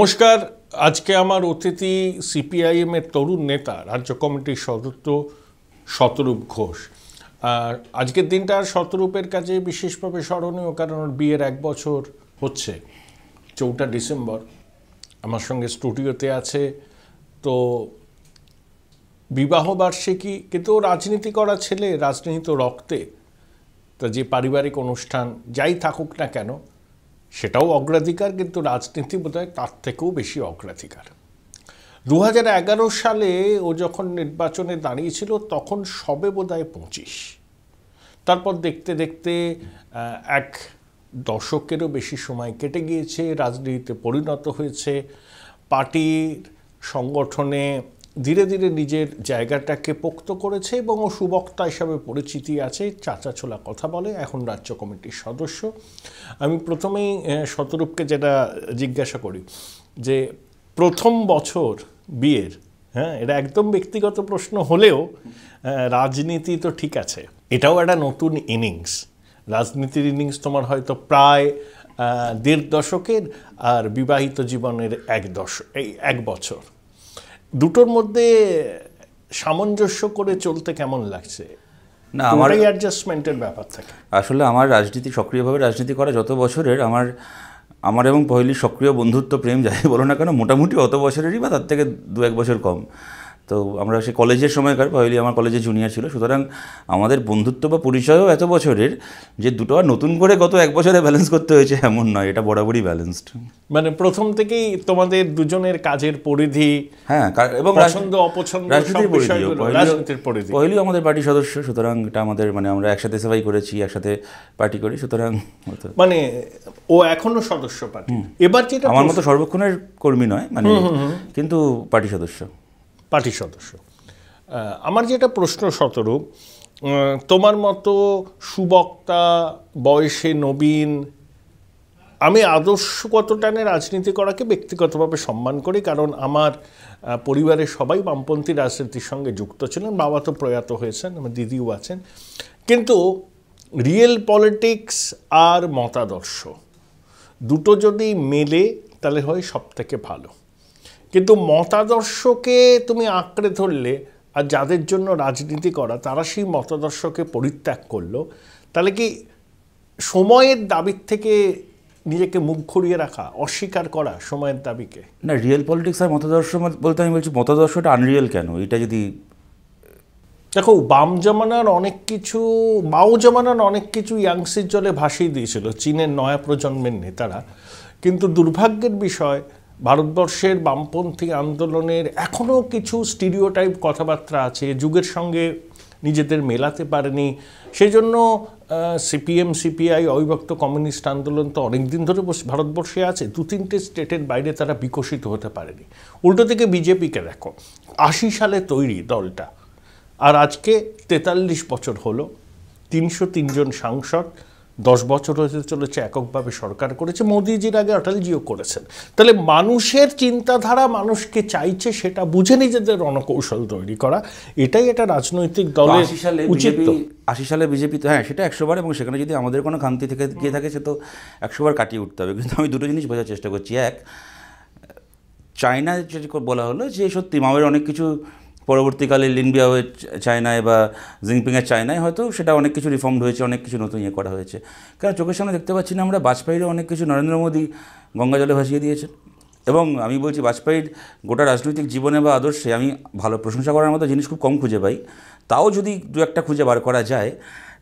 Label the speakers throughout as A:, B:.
A: নমস্কার। আজকে আমার অতিথি সিপিআইএম এর তরুণ নেতা, রাজ্য কমিটির সদস্য শতরূপ ঘোষ। আর আজকের দিনটা শতরূপের কাছে বিশেষভাবে স্মরণীয়, কারণ ওর বিয়ের 1 বছর হচ্ছে 4 ডিসেম্বর। আমার সঙ্গে স্টুডিওতে আছে। তো বিবাহ বার্ষিকী, কিন্তু রাজনীতি করা ছেলে, রাজনীতি তো রক্তে। তা যে পারিবারিক অনুষ্ঠান যাই থাকুক না কেন, সেটাও অগ্রাধিকার, কিন্তু রাজনীতি বোধহয় তার থেকেও বেশি অগ্রাধিকার। 2011 সালে ও যখন নির্বাচনে দাঁড়িয়েছিল তখন সবে বোধহয় 25। তারপর দেখতে দেখতে 1 দশকেরও বেশি সময় কেটে গিয়েছে, রাজনীতিতে পরিণত হয়েছে, পার্টির সংগঠনে ধীরে ধীরে নিজের জায়গাটাকে পোক্ত করেছে এবং ও সুবক্তা হিসাবে পরিচিতি আছে, চাচা ছোলা কথা বলে, এখন রাজ্য কমিটির সদস্য। আমি প্রথমেই শতরূপকে যেটা জিজ্ঞাসা করি যে প্রথম বছর বিয়ের, এটা একদম ব্যক্তিগত প্রশ্ন হলেও রাজনীতি তো ঠিক আছে, এটাও একটা নতুন ইনিংস, রাজনীতির ইনিংস তোমার হয়তো প্রায় 1.5 দশকের, আর বিবাহিত জীবনের 1 বছর। দুটোর মধ্যে সামঞ্জস্য করে চলতে কেমন লাগছে?
B: না, আমার
A: অ্যাডজাস্টমেন্টের ব্যাপার থাকে।
B: আসলে আমার রাজনীতি, সক্রিয়ভাবে রাজনীতি করা যত বছরের, আমার এবং পহেলির সক্রিয় বন্ধুত্ব, প্রেম যাই বলো না কেন, মোটামুটি অত বছরেরই বা তার থেকে 2-1 বছর কম। তো আমরা সে কলেজের সময়কার, পহেলি আমার কলেজে জুনিয়র ছিল, সুতরাং আমাদের বন্ধুত্ব বা পরিচয়ও এত বছরের যে দুটো আর নতুন করে গত 1 বছরে ব্যালেন্স করতে হয়েছে এমন নয়, এটা বরাবরই ব্যালেন্সড।
A: মানে প্রথম থেকেই তোমাদের দুজনের কাজের পরিধি,
B: হ্যাঁ, এবং
A: পছন্দ অপছন্দ, রাজনীতির পরিধি।
B: পহেলিও আমাদের পার্টি সদস্য, সুতরাং এটা আমাদের আমরা একসাথে সেবাই করেছি, একসাথে পার্টি করি, সুতরাং
A: মানে ও এখনো সদস্য পার্টি। এবার যেটা
B: আমার মতো সর্বক্ষণের কর্মী নয়, কিন্তু পার্টি সদস্য।
A: আমার যেটা প্রশ্ন শতরূপ, তোমার মতো সুবক্তা, বয়সে নবীন, আমি আদর্শগত টানে রাজনীতি করাকে ব্যক্তিগতভাবে সম্মান করি, কারণ আমার পরিবারের সবাই বামপন্থী রাজনীতির সঙ্গে যুক্ত ছিলেন। বাবা তো প্রয়াত হয়েছেন, আমার দিদিও আছেন। কিন্তু রিয়েল পলিটিক্স আর মতাদর্শ দুটো যদি মেলে তাহলে হয় সব থেকে ভালো। কিন্তু মতাদর্শকে তুমি আঁকড়ে ধরলে, আর যাদের জন্য রাজনীতি করা তারা সেই মতাদর্শকে পরিত্যাগ করলো, তাহলে কি সময়ের দাবির থেকে নিজেকে মুখ ঘুরিয়ে রাখা, অস্বীকার করা সময়ের দাবিকে?
B: না, রিয়েল পলিটিক্স আর মতাদর্শ বলতে আমি বলছি মতাদর্শটা আনরিয়েল কেন, এটা যদি
A: দেখো, মাও জামানার অনেক কিছু ইয়াংসির জলে ভাসিয়ে দিয়েছিল চীনের নয়া প্রজন্মের নেতারা। কিন্তু দুর্ভাগ্যের বিষয়, ভারতবর্ষের বামপন্থী আন্দোলনের এখনও কিছু স্টিরিওটাইপ কথাবার্তা আছে, যুগের সঙ্গে নিজেদের মেলাতে পারেনি। সেই জন্য সিপিএম, সিপিআই, অবিভক্ত কমিউনিস্ট আন্দোলন তো অনেকদিন ধরে ভারতবর্ষে আছে, 2-3টে স্টেটের বাইরে তারা বিকশিত হতে পারেনি। উল্টো থেকে বিজেপিকে দেখো, 80 সালে তৈরি দলটা, আর আজকে 43 বছর হলো, 303 জন সাংসদ, 10 বছর হতে চলেছে এককভাবে সরকার করেছে, মোদিজির আগে অটলজিও করেছেন। তাহলে মানুষের চিন্তাধারা মানুষকে চাইছে, সেটা বুঝে নিজেদের রণকৌশল তৈরি করা, এটাই একটা রাজনৈতিক দলের উচিত।
B: 80 সালে বিজেপি তো, হ্যাঁ সেটা 100 বার, এবং সেখানে যদি আমাদের কোনো খামতি থেকে গিয়ে থাকে সে তো 100 বার কাটিয়ে উঠতে হবে। কিন্তু আমি দুটো জিনিস বোঝার চেষ্টা করছি। এক, চায়নায় যেটা বলা হলো যে সত্যি মাওয়ের অনেক কিছু পরবর্তীকালে লিনবিয়াওয়ের চায়নায় বা জিনপিংয়ের চায়নায় হয়তো সেটা অনেক কিছু রিফর্মড হয়েছে, অনেক কিছু নতুন করা হয়েছে। কারণ চোখের সামনে দেখতে পাচ্ছি না আমরা, বাজপেয়ীরও অনেক কিছু নরেন্দ্র মোদী গঙ্গা জলে ভাসিয়ে দিয়েছেন। এবং আমি বলছি বাজপেয়ীর গোটা রাজনৈতিক জীবনে বা আদর্শে আমি ভালো প্রশংসা করার মতো জিনিস খুব কম খুঁজে পাই, তাও যদি 2-1টা খুঁজে বার করা যায়,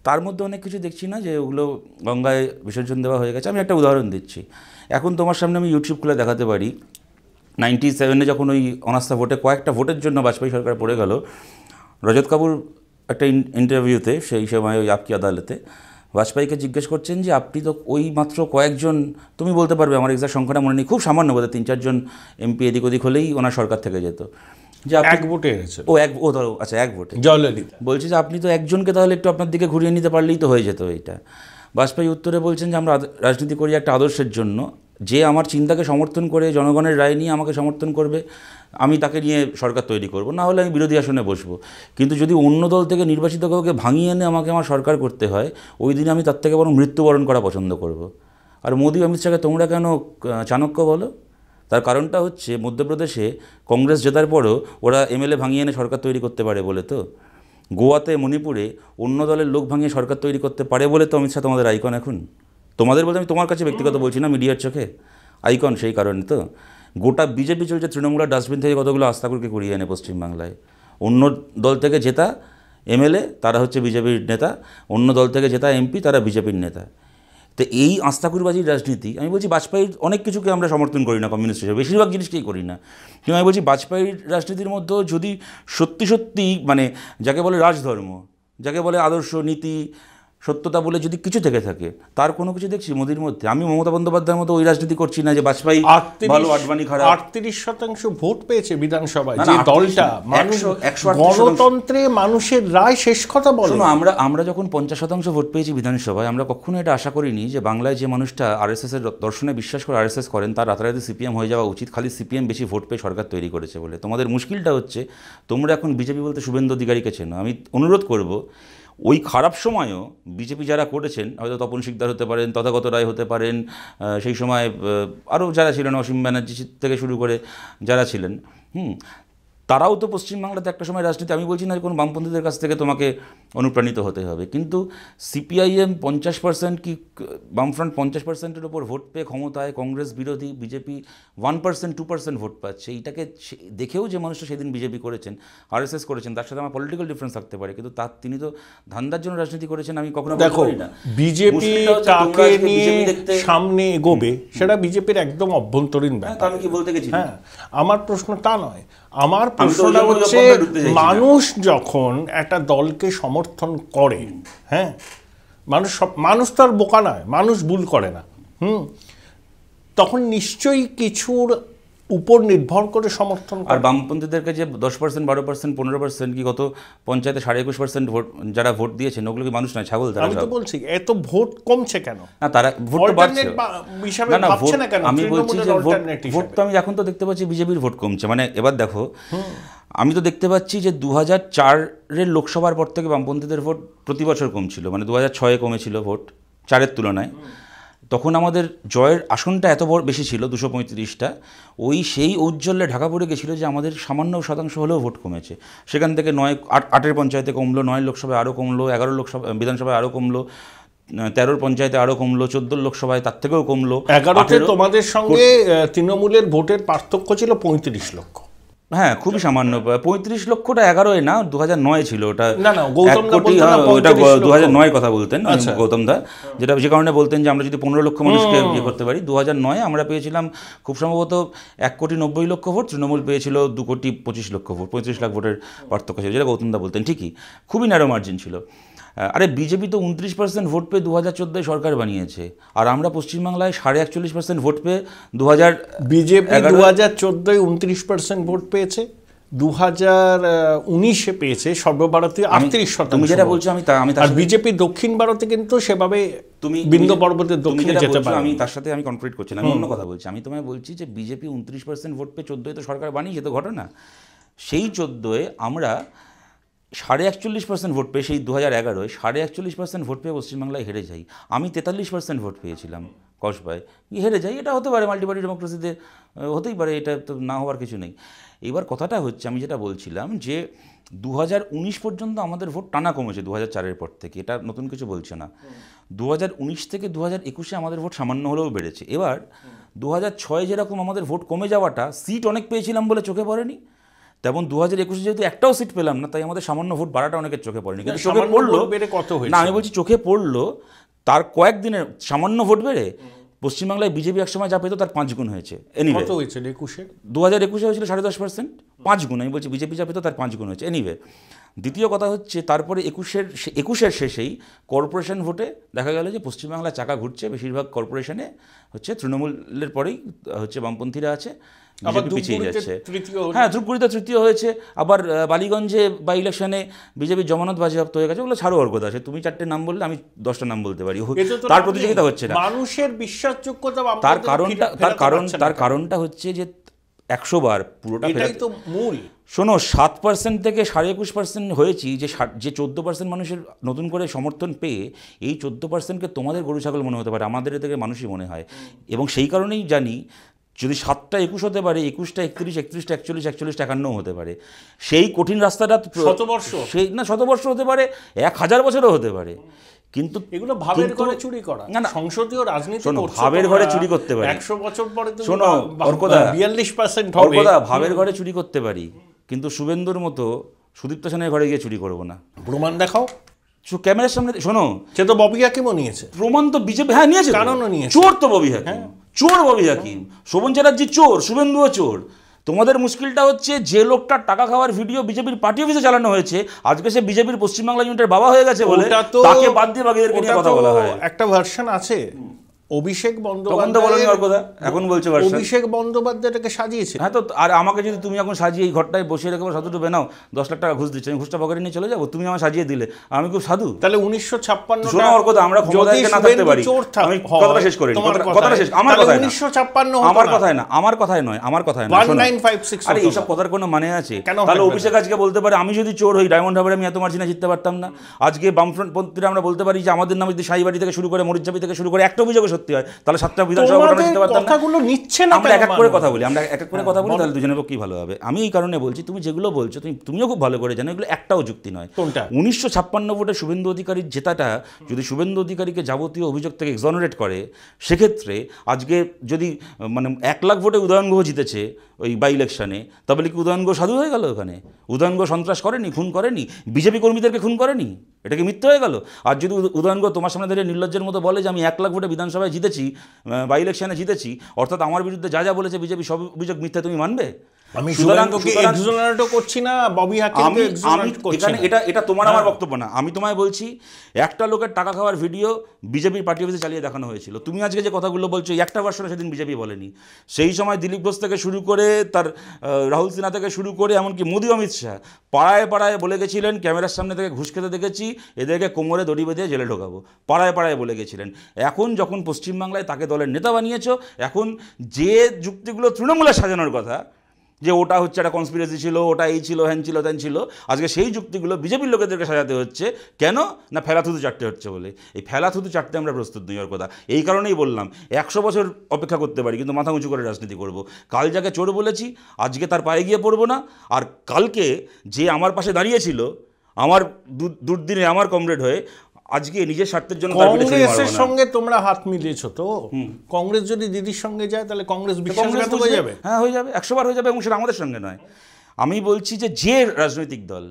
B: তার মধ্যে অনেক কিছু দেখছি না যে ওগুলো গঙ্গায় বিসর্জন দেওয়া হয়ে গেছে। আমি একটা উদাহরণ দিচ্ছি, এখন তোমার সামনে আমি ইউটিউব খুলে দেখাতে পারি, 97-এ যখন ওই অনাস্থা ভোটে কয়েকটা ভোটের জন্য বাজপেয়ী সরকার পড়ে গেল, রজত কাপুর একটা ইন্টারভিউতে সেই সময় ওই আপকি আদালতে বাজপেয়ীকে জিজ্ঞেস করছেন যে আপনি তো ওই মাত্র কয়েকজন, তুমি বলতে পারবে, আমার এক্সাক্ট সংখ্যাটা মনে নেই, খুব সামান্য বোধহয় 3-4 জন এমপি এদিক ওদিক হলেই ওনার সরকার থেকে যেত, যে
A: 1 ভোটে হয়েছে।
B: ধরো আচ্ছা 1 ভোটে
A: জয়ললিতা
B: বলছে যে আপনি তো একজনকে তাহলে একটু আপনার দিকে ঘুরিয়ে নিতে পারলেই তো হয়ে যেত এইটা। বাজপেয়ী উত্তরে বলছেন যে আমরা রাজনীতি করি একটা আদর্শের জন্য, যে আমার চিন্তাকে সমর্থন করে জনগণের রায় নিয়ে আমাকে সমর্থন করবে, আমি তাকে নিয়ে সরকার তৈরি করব, না হলে আমি বিরোধী আসনে বসবো। কিন্তু যদি অন্য দল থেকে নির্বাচিত কাউকে ভাঙিয়ে এনে আমাকে আমার সরকার করতে হয়, ওই দিনে আমি তার থেকে বরং মৃত্যুবরণ করা পছন্দ করব। আর মোদী অমিত শাহকে তোমরা কেন চাণক্য বলো? তার কারণটা হচ্ছে মধ্যপ্রদেশে কংগ্রেস জেতার পরও ওরা এমএলএ ভাঙিয়ে এনে সরকার তৈরি করতে পারে বলে, তো গোয়াতে মণিপুরে অন্য দলের লোক ভাঙিয়ে সরকার তৈরি করতে পারে বলে তো অমিত শাহ তোমাদের আইকন এখন। তোমাদের বলতে আমি তোমার কাছে ব্যক্তিগত বলছি না, মিডিয়ার চোখে আইকন সেই কারণে তো। গোটা বিজেপি চলছে তৃণমূলের ডাস্টবিন থেকে কতগুলো আস্তাকুরকে কুড়িয়ে এনে পশ্চিমবাংলায়। অন্য দল থেকে জেতা এমএলএ তারা হচ্ছে বিজেপির নেতা, অন্য দল থেকে জেতা এমপি তারা বিজেপির নেতা। তো এই আস্তাকুরবাজির রাজনীতি, আমি বলছি বাজপেয়ীর অনেক কিছুকে আমরা সমর্থন করি না কমিউনিস্ট হিসেবে, বেশিরভাগ জিনিসকেই করি না, কিন্তু আমি বলছি বাজপেয়ীর রাজনীতির মধ্যেও যদি সত্যি সত্যি মানে যাকে বলে রাজধর্ম, যাকে বলে আদর্শ নীতি সত্যতা বলে যদি কিছু থেকে থাকে, তার কোনো কিছু দেখছি মোদির মধ্যে। আমি মমতা বন্দ্যোপাধ্যায়ের মতো ওই রাজনীতি করছি না যে বাজপেয়ী ভালো আডবাণী খারাপ।
A: 38% ভোট পেয়েছে বিধানসভায়, যে দলটা গণতন্ত্রে মানুষের রায় শেষ কথা বলে।
B: আমরা যখন 50% ভোট পেয়েছি বিধানসভায়, আমরা কখনো এটা আশা করিনি যে বাংলায় যে মানুষটা আরএসএস এর দর্শনে বিশ্বাস করে আরএসএস করেন তার রাতারাতি সিপিএম হয়ে যাওয়া উচিত, খালি সিপিএম বেশি ভোট পেয়ে সরকার তৈরি করেছে বলে। তোমাদের মুশকিলটা হচ্ছে তোমরা এখন বিজেপি বলতে শুভেন্দু অধিকারীকে চেনো। আমি অনুরোধ করব ওই খারাপ সময়ও বিজেপি যারা করেছেন, হয়তো তপন শিকদার হতে পারেন, তথাগত রায় হতে পারেন, সেই সময় আরও যারা ছিলেন অসীম ব্যানার্জি থেকে শুরু করে যারা ছিলেন, তারাও তো পশ্চিমবাংলাতে একটা সময় রাজনীতি, আমি বলছি না কোনো বামপন্থীদের কাছ থেকে তোমাকে অনুপ্রাণিত হতে হবে, কিন্তু সিপিআইএম 50% কি বামফ্রন্ট 50%-এর ওপর ভোট পেয়ে ক্ষমতায়, কংগ্রেস বিরোধী বিজেপি 1% 2% ভোট পাচ্ছে। এইটাকে দেখেও যে মানুষটা সেদিন বিজেপি করেছেন, আরএসএস করেছেন, তার সাথে আমার পলিটিক্যাল ডিফারেন্স থাকতে পারে, কিন্তু তিনি তো ধান্দার জন্য রাজনীতি করেছেন। আমি কখনো
A: দেখো বিজেপি কাকে নিয়ে সামনে এগোবে সেটা বিজেপির একদম অভ্যন্তরীণ ব্যাপার।
B: আমি কি বলতে গেছি?
A: হ্যাঁ, আমার প্রশ্ন তা নয়। আমার প্রশ্নটা হচ্ছে মানুষ যখন একটা দলকে সমর্থন করে, হ্যাঁ, মানুষ তো আর বোকা নয়, মানুষ ভুল করে না, তখন নিশ্চয়ই কিছুর উপর নির্ভর করে সমর্থন।
B: আর বামপন্থীদেরকে যে 10%, 12%, 15% কি কত পঞ্চায়েতে 21% ভোট যারা ভোট দিয়েছেন, ওগুলো কি মানুষ নয়, ছাগল? তারা
A: আমি তো বলছি এত ভোট কমছে কেন?
B: না, তারা ভোট বাড়ছে
A: না,
B: আমি বলছি যে ভোট তো আমি এখন তো দেখতে পাচ্ছি বিজেপির ভোট কমছে। মানে এবার দেখো, আমি তো দেখতে পাচ্ছি যে 2004-এর লোকসভার পর থেকে বামপন্থীদের ভোট প্রতি বছর কমছিল। মানে 2006-এ কমেছিল ভোট 4-এর তুলনায়, তখন আমাদের জয়ের আসনটা এত বেশি ছিল 235টা। সেই ঔজ্জ্বল্যে ঢাকা পড়ে গেছিলো যে আমাদের সামান্য শতাংশ হলেও ভোট কমেছে। সেখান থেকে 8-এর পঞ্চায়েতে কমলো, 9 লোকসভায় আরও কমলো, 11 লোকসভা বিধানসভায় আরও কমলো, 13 পঞ্চায়েতে আরও কমলো, 14 লোকসভায় তার থেকেও কমলো।
A: 11তে তোমাদের সঙ্গে তৃণমূলের ভোটের পার্থক্য ছিল 35 লক্ষ।
B: হ্যাঁ, খুবই সামান্য। 35 লক্ষটা 11-এ না, 2009 ছিল ওটা।
A: ওটা
B: 2009 কথা বলতেন গৌতম দা, যেটা যে কারণে বলতেন যে আমরা যদি 15 লক্ষ মানুষকে ইয়ে করতে পারি। 2009-এ আমরা পেয়েছিলাম খুব সম্ভবত 1,90,00,000 ভোট, তৃণমূল পেয়েছিল 2,25,00,000 ভোট, 35 লাখ ভোটের পার্থক্য ছিল, যেটা গৌতম দা বলতেন ঠিকই, খুবই ন্যারো মার্জিন ছিল। আরে বিজেপি তো 29% ভোট পেয়ে 2014-এ সরকার বানিয়েছে, আর আমরা পশ্চিমবাংলায় 41.5% ভোট পেয়ে
A: বিজেপি 2014-এ 29% ভোট পেয়েছে, 2019-এ পেয়েছে সর্বভারতীয় 38%।
B: তুমি যেটা বলছো আমি
A: আর বিজেপি দক্ষিণ ভারতে কিন্তু সেভাবে তুমি বিন্দু পর্বতের দক্ষিণে যেতে পারো।
B: আমি তার সাথে আমি কনফ্লিক্ট করছি না, আমি অন্য কথা বলছি। আমি তোমায় বলছি যে বিজেপি 29% ভোট পেয়ে 14-এ তো সরকার বানিয়েছে, তো ঘটনা সেই 14-এ আমরা 41.5% ভোট পেয়ে, সেই 2011-এ 41.5% ভোট পেয়ে পশ্চিমবাংলায় হেরে যাই। আমি 43% ভোট পেয়েছিলাম কসবায়, হেরে যাই। এটা হতে পারে, মাল্টিপার্টি ডেমোক্রেসিতে হতেই পারে, এটা তো না হওয়ার কিছু নেই। এবার কথাটা হচ্ছে, আমি যেটা বলছিলাম যে 2019 পর্যন্ত আমাদের ভোট টানা কমেছে 2004-এর পর থেকে, এটা নতুন কিছু বলছে না। 2019 থেকে 2021-এ আমাদের ভোট সামান্য হলেও বেড়েছে। এবার 2006-এ যেরকম আমাদের ভোট কমে যাওয়াটা, সিট অনেক পেয়েছিলাম বলে চোখে পড়েনি, তেমন 2021-এ যেহেতু একটাও সিট পেলাম না, তাই আমাদের সামান্য ভোট বাড়াটা অনেকের চোখে পড়েনি। কিন্তু চোখে পড়লো না, আমি বলছি চোখে পড়লো তার কয়েকদিনের সামান্য ভোট বেড়ে পশ্চিমবাংলায় বিজেপি একসময় যা পেত তার 5 গুণ হয়েছে। এনিওয়ে 2021-এ হয়েছিল 10.5%, 5 গুণ। আমি বলছি বিজেপি যা পেত তার 5 গুণ হয়েছে। এনিওয়ে, দ্বিতীয় কথা হচ্ছে তারপরে 21-এর শেষেই কর্পোরেশন ভোটে দেখা গেল যে পশ্চিমবাংলায় চাকা ঘুরছে, বেশিরভাগ কর্পোরেশনে হচ্ছে তৃণমূলের পরেই হচ্ছে বামপন্থীরা আছে, বিজেপি পিছিয়ে যাচ্ছে। হ্যাঁ, ধূপগুড়িতে তৃতীয় হয়েছে, আবার বালিগঞ্জে বা ইলেকশনে বিজেপির জমানত বাজেয়াপ্ত হয়ে গেছে। ওগুলো ছাড়ো অর্গত আছে, তুমি 4টে নাম বললে আমি 10টা নাম বলতে পারি, তার প্রতিযোগিতা হচ্ছে না।
A: মানুষের বিশ্বাসযোগ্যতা
B: তার কারণটা হচ্ছে যে 100 বার পুরোটা
A: তো মূল।
B: শোনো, 7% থেকে 21.5% হয়েছি, যে 14% মানুষের নতুন করে সমর্থন পেয়ে, এই 14%কে তোমাদের গরু ছাগল মনে হতে পারে, আমাদের থেকে মানুষই মনে হয়। এবং সেই কারণেই জানি যদি 7টা 21 হতে পারে, 21টা 31, 31টা 41, 41 51 হতে পারে, সেই কঠিন রাস্তাটা
A: শতবর্ষ,
B: সেই না শতবর্ষ হতে পারে, 1000 বছরও হতে পারে, কিন্তু
A: এগুলো ভাবের ঘরে চুরি করা না, সংসদীয় রাজনীতি
B: ভাবের ঘরে চুরি করতে পারি।
A: 100 বছর পরে তুমি
B: শোনো অর্কদা,
A: 42% হবে।
B: অর্কদা, ভাবের ঘরে চুরি করতে পারি, কিন্তু শুভেন্দুর মতো সুদীপ্ত সেনের ঘরে গিয়ে চুরি করবো না।
A: প্রমাণ দেখাও।
B: ক্যামেরার সামনে শোনো,
A: সে তো ববি হাকিমও নিয়েছে
B: প্রমাণ, তো বিজেপি হ্যাঁ নিয়েছে,
A: কারণও নিয়েছে।
B: চোর তো ববি হাকিম, চোর ববি হাকিম, শোভন চ্যাটার্জি চোর, শুভেন্দুও চোর। তোমাদের মুশকিলটা হচ্ছে যে লোকটার টাকা খাওয়ার ভিডিও বিজেপির পার্টি অফিসে চালানো হয়েছে, আজকে সে বিজেপির পশ্চিমবাংলা ইউনিটের বাবা হয়ে গেছে বলে তাকে বাদ দিয়ে বাকিদেরকে নিয়ে কথা বলা হয়।
A: একটা ভার্সন আছে, অভিষেক
B: বন্দ্যোপাধ্যায়, এখন বলছে
A: অভিষেক বন্দ্যোপাধ্যায়টাকে সাজিয়েছে।
B: হ্যাঁ, তো আর আমাকে যদি তুমি এখন সাজিয়ে এই ঘরটায় বসিয়ে রেখে সাধু বেনাও, 10 লাখ টাকা ঘুষ দিচ্ছে, আমি ঘুষটা পকেটে নিয়ে চলে যাবো, তুমি আমার সাজিয়ে দিলে, আমি খুব সাধু?
A: তাহলে 1956
B: শোনো অর্কদা, আমরা ক্ষমতায় না থাকতে পারি, আমি কথাটা শেষ করি, কথাটা শেষ, আমার কথায় না,
A: 1956
B: আমার কথায় না, আমার কথায় নয়, আমার কথায় না,
A: 1956।
B: আরে এইসব কথার কোনো মানে আছে? তাহলে অভিষেক আজকে বলতে পারে আমি যদি চোর হই ডায়মন্ড হারবারে আমি এত মার্জিনে জিততে পারতাম না। আজকে বামফ্রন্টপন্থীরা আমরা বলতে পারি যে আমাদের নামে যদি শাহীবাড়ি থেকে শুরু করে মরিচঝাপি থেকে শুরু করে একটা অভিযোগও সত্যি হয়, তাহলে 7টা বিধানসভা জিততে পারতাম না।
A: কথাগুলো নিচ্ছে না,
B: আমরা এক এক করে কথা বলি, আমরা এক এক করে কথা বলি, তাহলে দুজনের পক্ষেই ভালো হবে। আমি এই কারণে বলছি, তুমি যেগুলো বলছো তুমিও খুব ভালো করে জানো, এগুলো একটাও যুক্তি নয়। 1956 ভোটে শুভেন্দু অধিকারীর জেতাটা যদি শুভেন্দু অধিকারীকে যাবতীয় অভিযোগ থেকে এক্সঅনারেট করে, সেক্ষেত্রে আজকে যদি মানে 1 লাখ ভোটে উদয়ন গুহ জিতেছে ওই বাই ইলেকশনে, তাহলে কি উদয়ন গুহ সাধু হয়ে গেল? ওখানে উদয়ন গুহ সন্ত্রাস করেনি, খুন করেনি, বিজেপি কর্মীদেরকে খুন করেনি, এটা কি মিথ্যে হয়ে গেল? আর যদি উদয়ন গুহ তোমার সামনে দাঁড়িয়ে নির্লজ্জের মতো বলে যে আমি 1 লাখ ভোটে বিধানসভায় জিতেছি, বাই ইলেকশনে জিতেছি, অর্থাৎ আমার বিরুদ্ধে যা যা বলেছে বিজেপি সব অভিযোগ মিথ্যা, তুমি মানবে?
A: আমি শুভেন্দুকে এক্সোনারেটও করছি না, ববি হাকিমকে এক্সোনারেট করছি না,
B: এটা তোমার আমার বক্তব্য না। আমি তোমায় বলছি, একটা লোকের টাকা খাওয়ার ভিডিও বিজেপির পার্টি অফিসে চালিয়ে দেখানো হয়েছিল। তুমি আজকে যে কথাগুলো বলছো, একটা ভার্সনে সেদিন বিজেপি বলেনি। সেই সময় দিলীপ ঘোষ থেকে শুরু করে তার রাহুল সিনহা থেকে শুরু করে এমনকি মোদি অমিত শাহ পাড়ায় পাড়ায় বলে গেছিলেন, ক্যামেরার সামনে থেকে ঘুষ খেতে দেখেছি, এদেরকে কোমরে দড়ি বেঁধে জেলে ঢোকাবো, পাড়ায় পাড়ায় বলে গেছিলেন। এখন যখন পশ্চিমবাংলায় তাকে দলের নেতা বানিয়েছো, এখন যে যুক্তিগুলো তৃণমূলে সাজানোর কথা, যে ওটা হচ্ছে একটা কনস্পিরেসি ছিল, ওটা এই ছিল, হ্যান ছিল, ত্যান ছিল, আজকে সেই যুক্তিগুলো বিজেপির লোকেদেরকে সাজাতে হচ্ছে। কেন না? ফেলাথুতু চাটতে হচ্ছে বলে। এই ফেলাথুতু চাটতে আমরা প্রস্তুত নই ওর কথা। এই কারণেই বললাম 100 বছর অপেক্ষা করতে পারি, কিন্তু মাথা উঁচু করে রাজনীতি করব। কাল যাকে চোর বলেছি, আজকে তার পায়ে গিয়ে পড়বো না। আর কালকে যে আমার পাশে দাঁড়িয়েছিল, আমার দুর্দিনে আমার কমরেড হয়ে, আজকে নিজের স্বার্থের জন্য
A: কংগ্রেসের সঙ্গে তোমরা হাত মিলিয়েছো তো। কংগ্রেস যদি দিদির সঙ্গে যায়, তাহলে কংগ্রেস বিশ্বাসঘাতক হয়ে যাবে।
B: হ্যাঁ, হয়ে যাবে, 100 বার হয়ে যাবে, এবং সেটা আমাদের সঙ্গে নয়। আমি বলছি যে রাজনৈতিক দল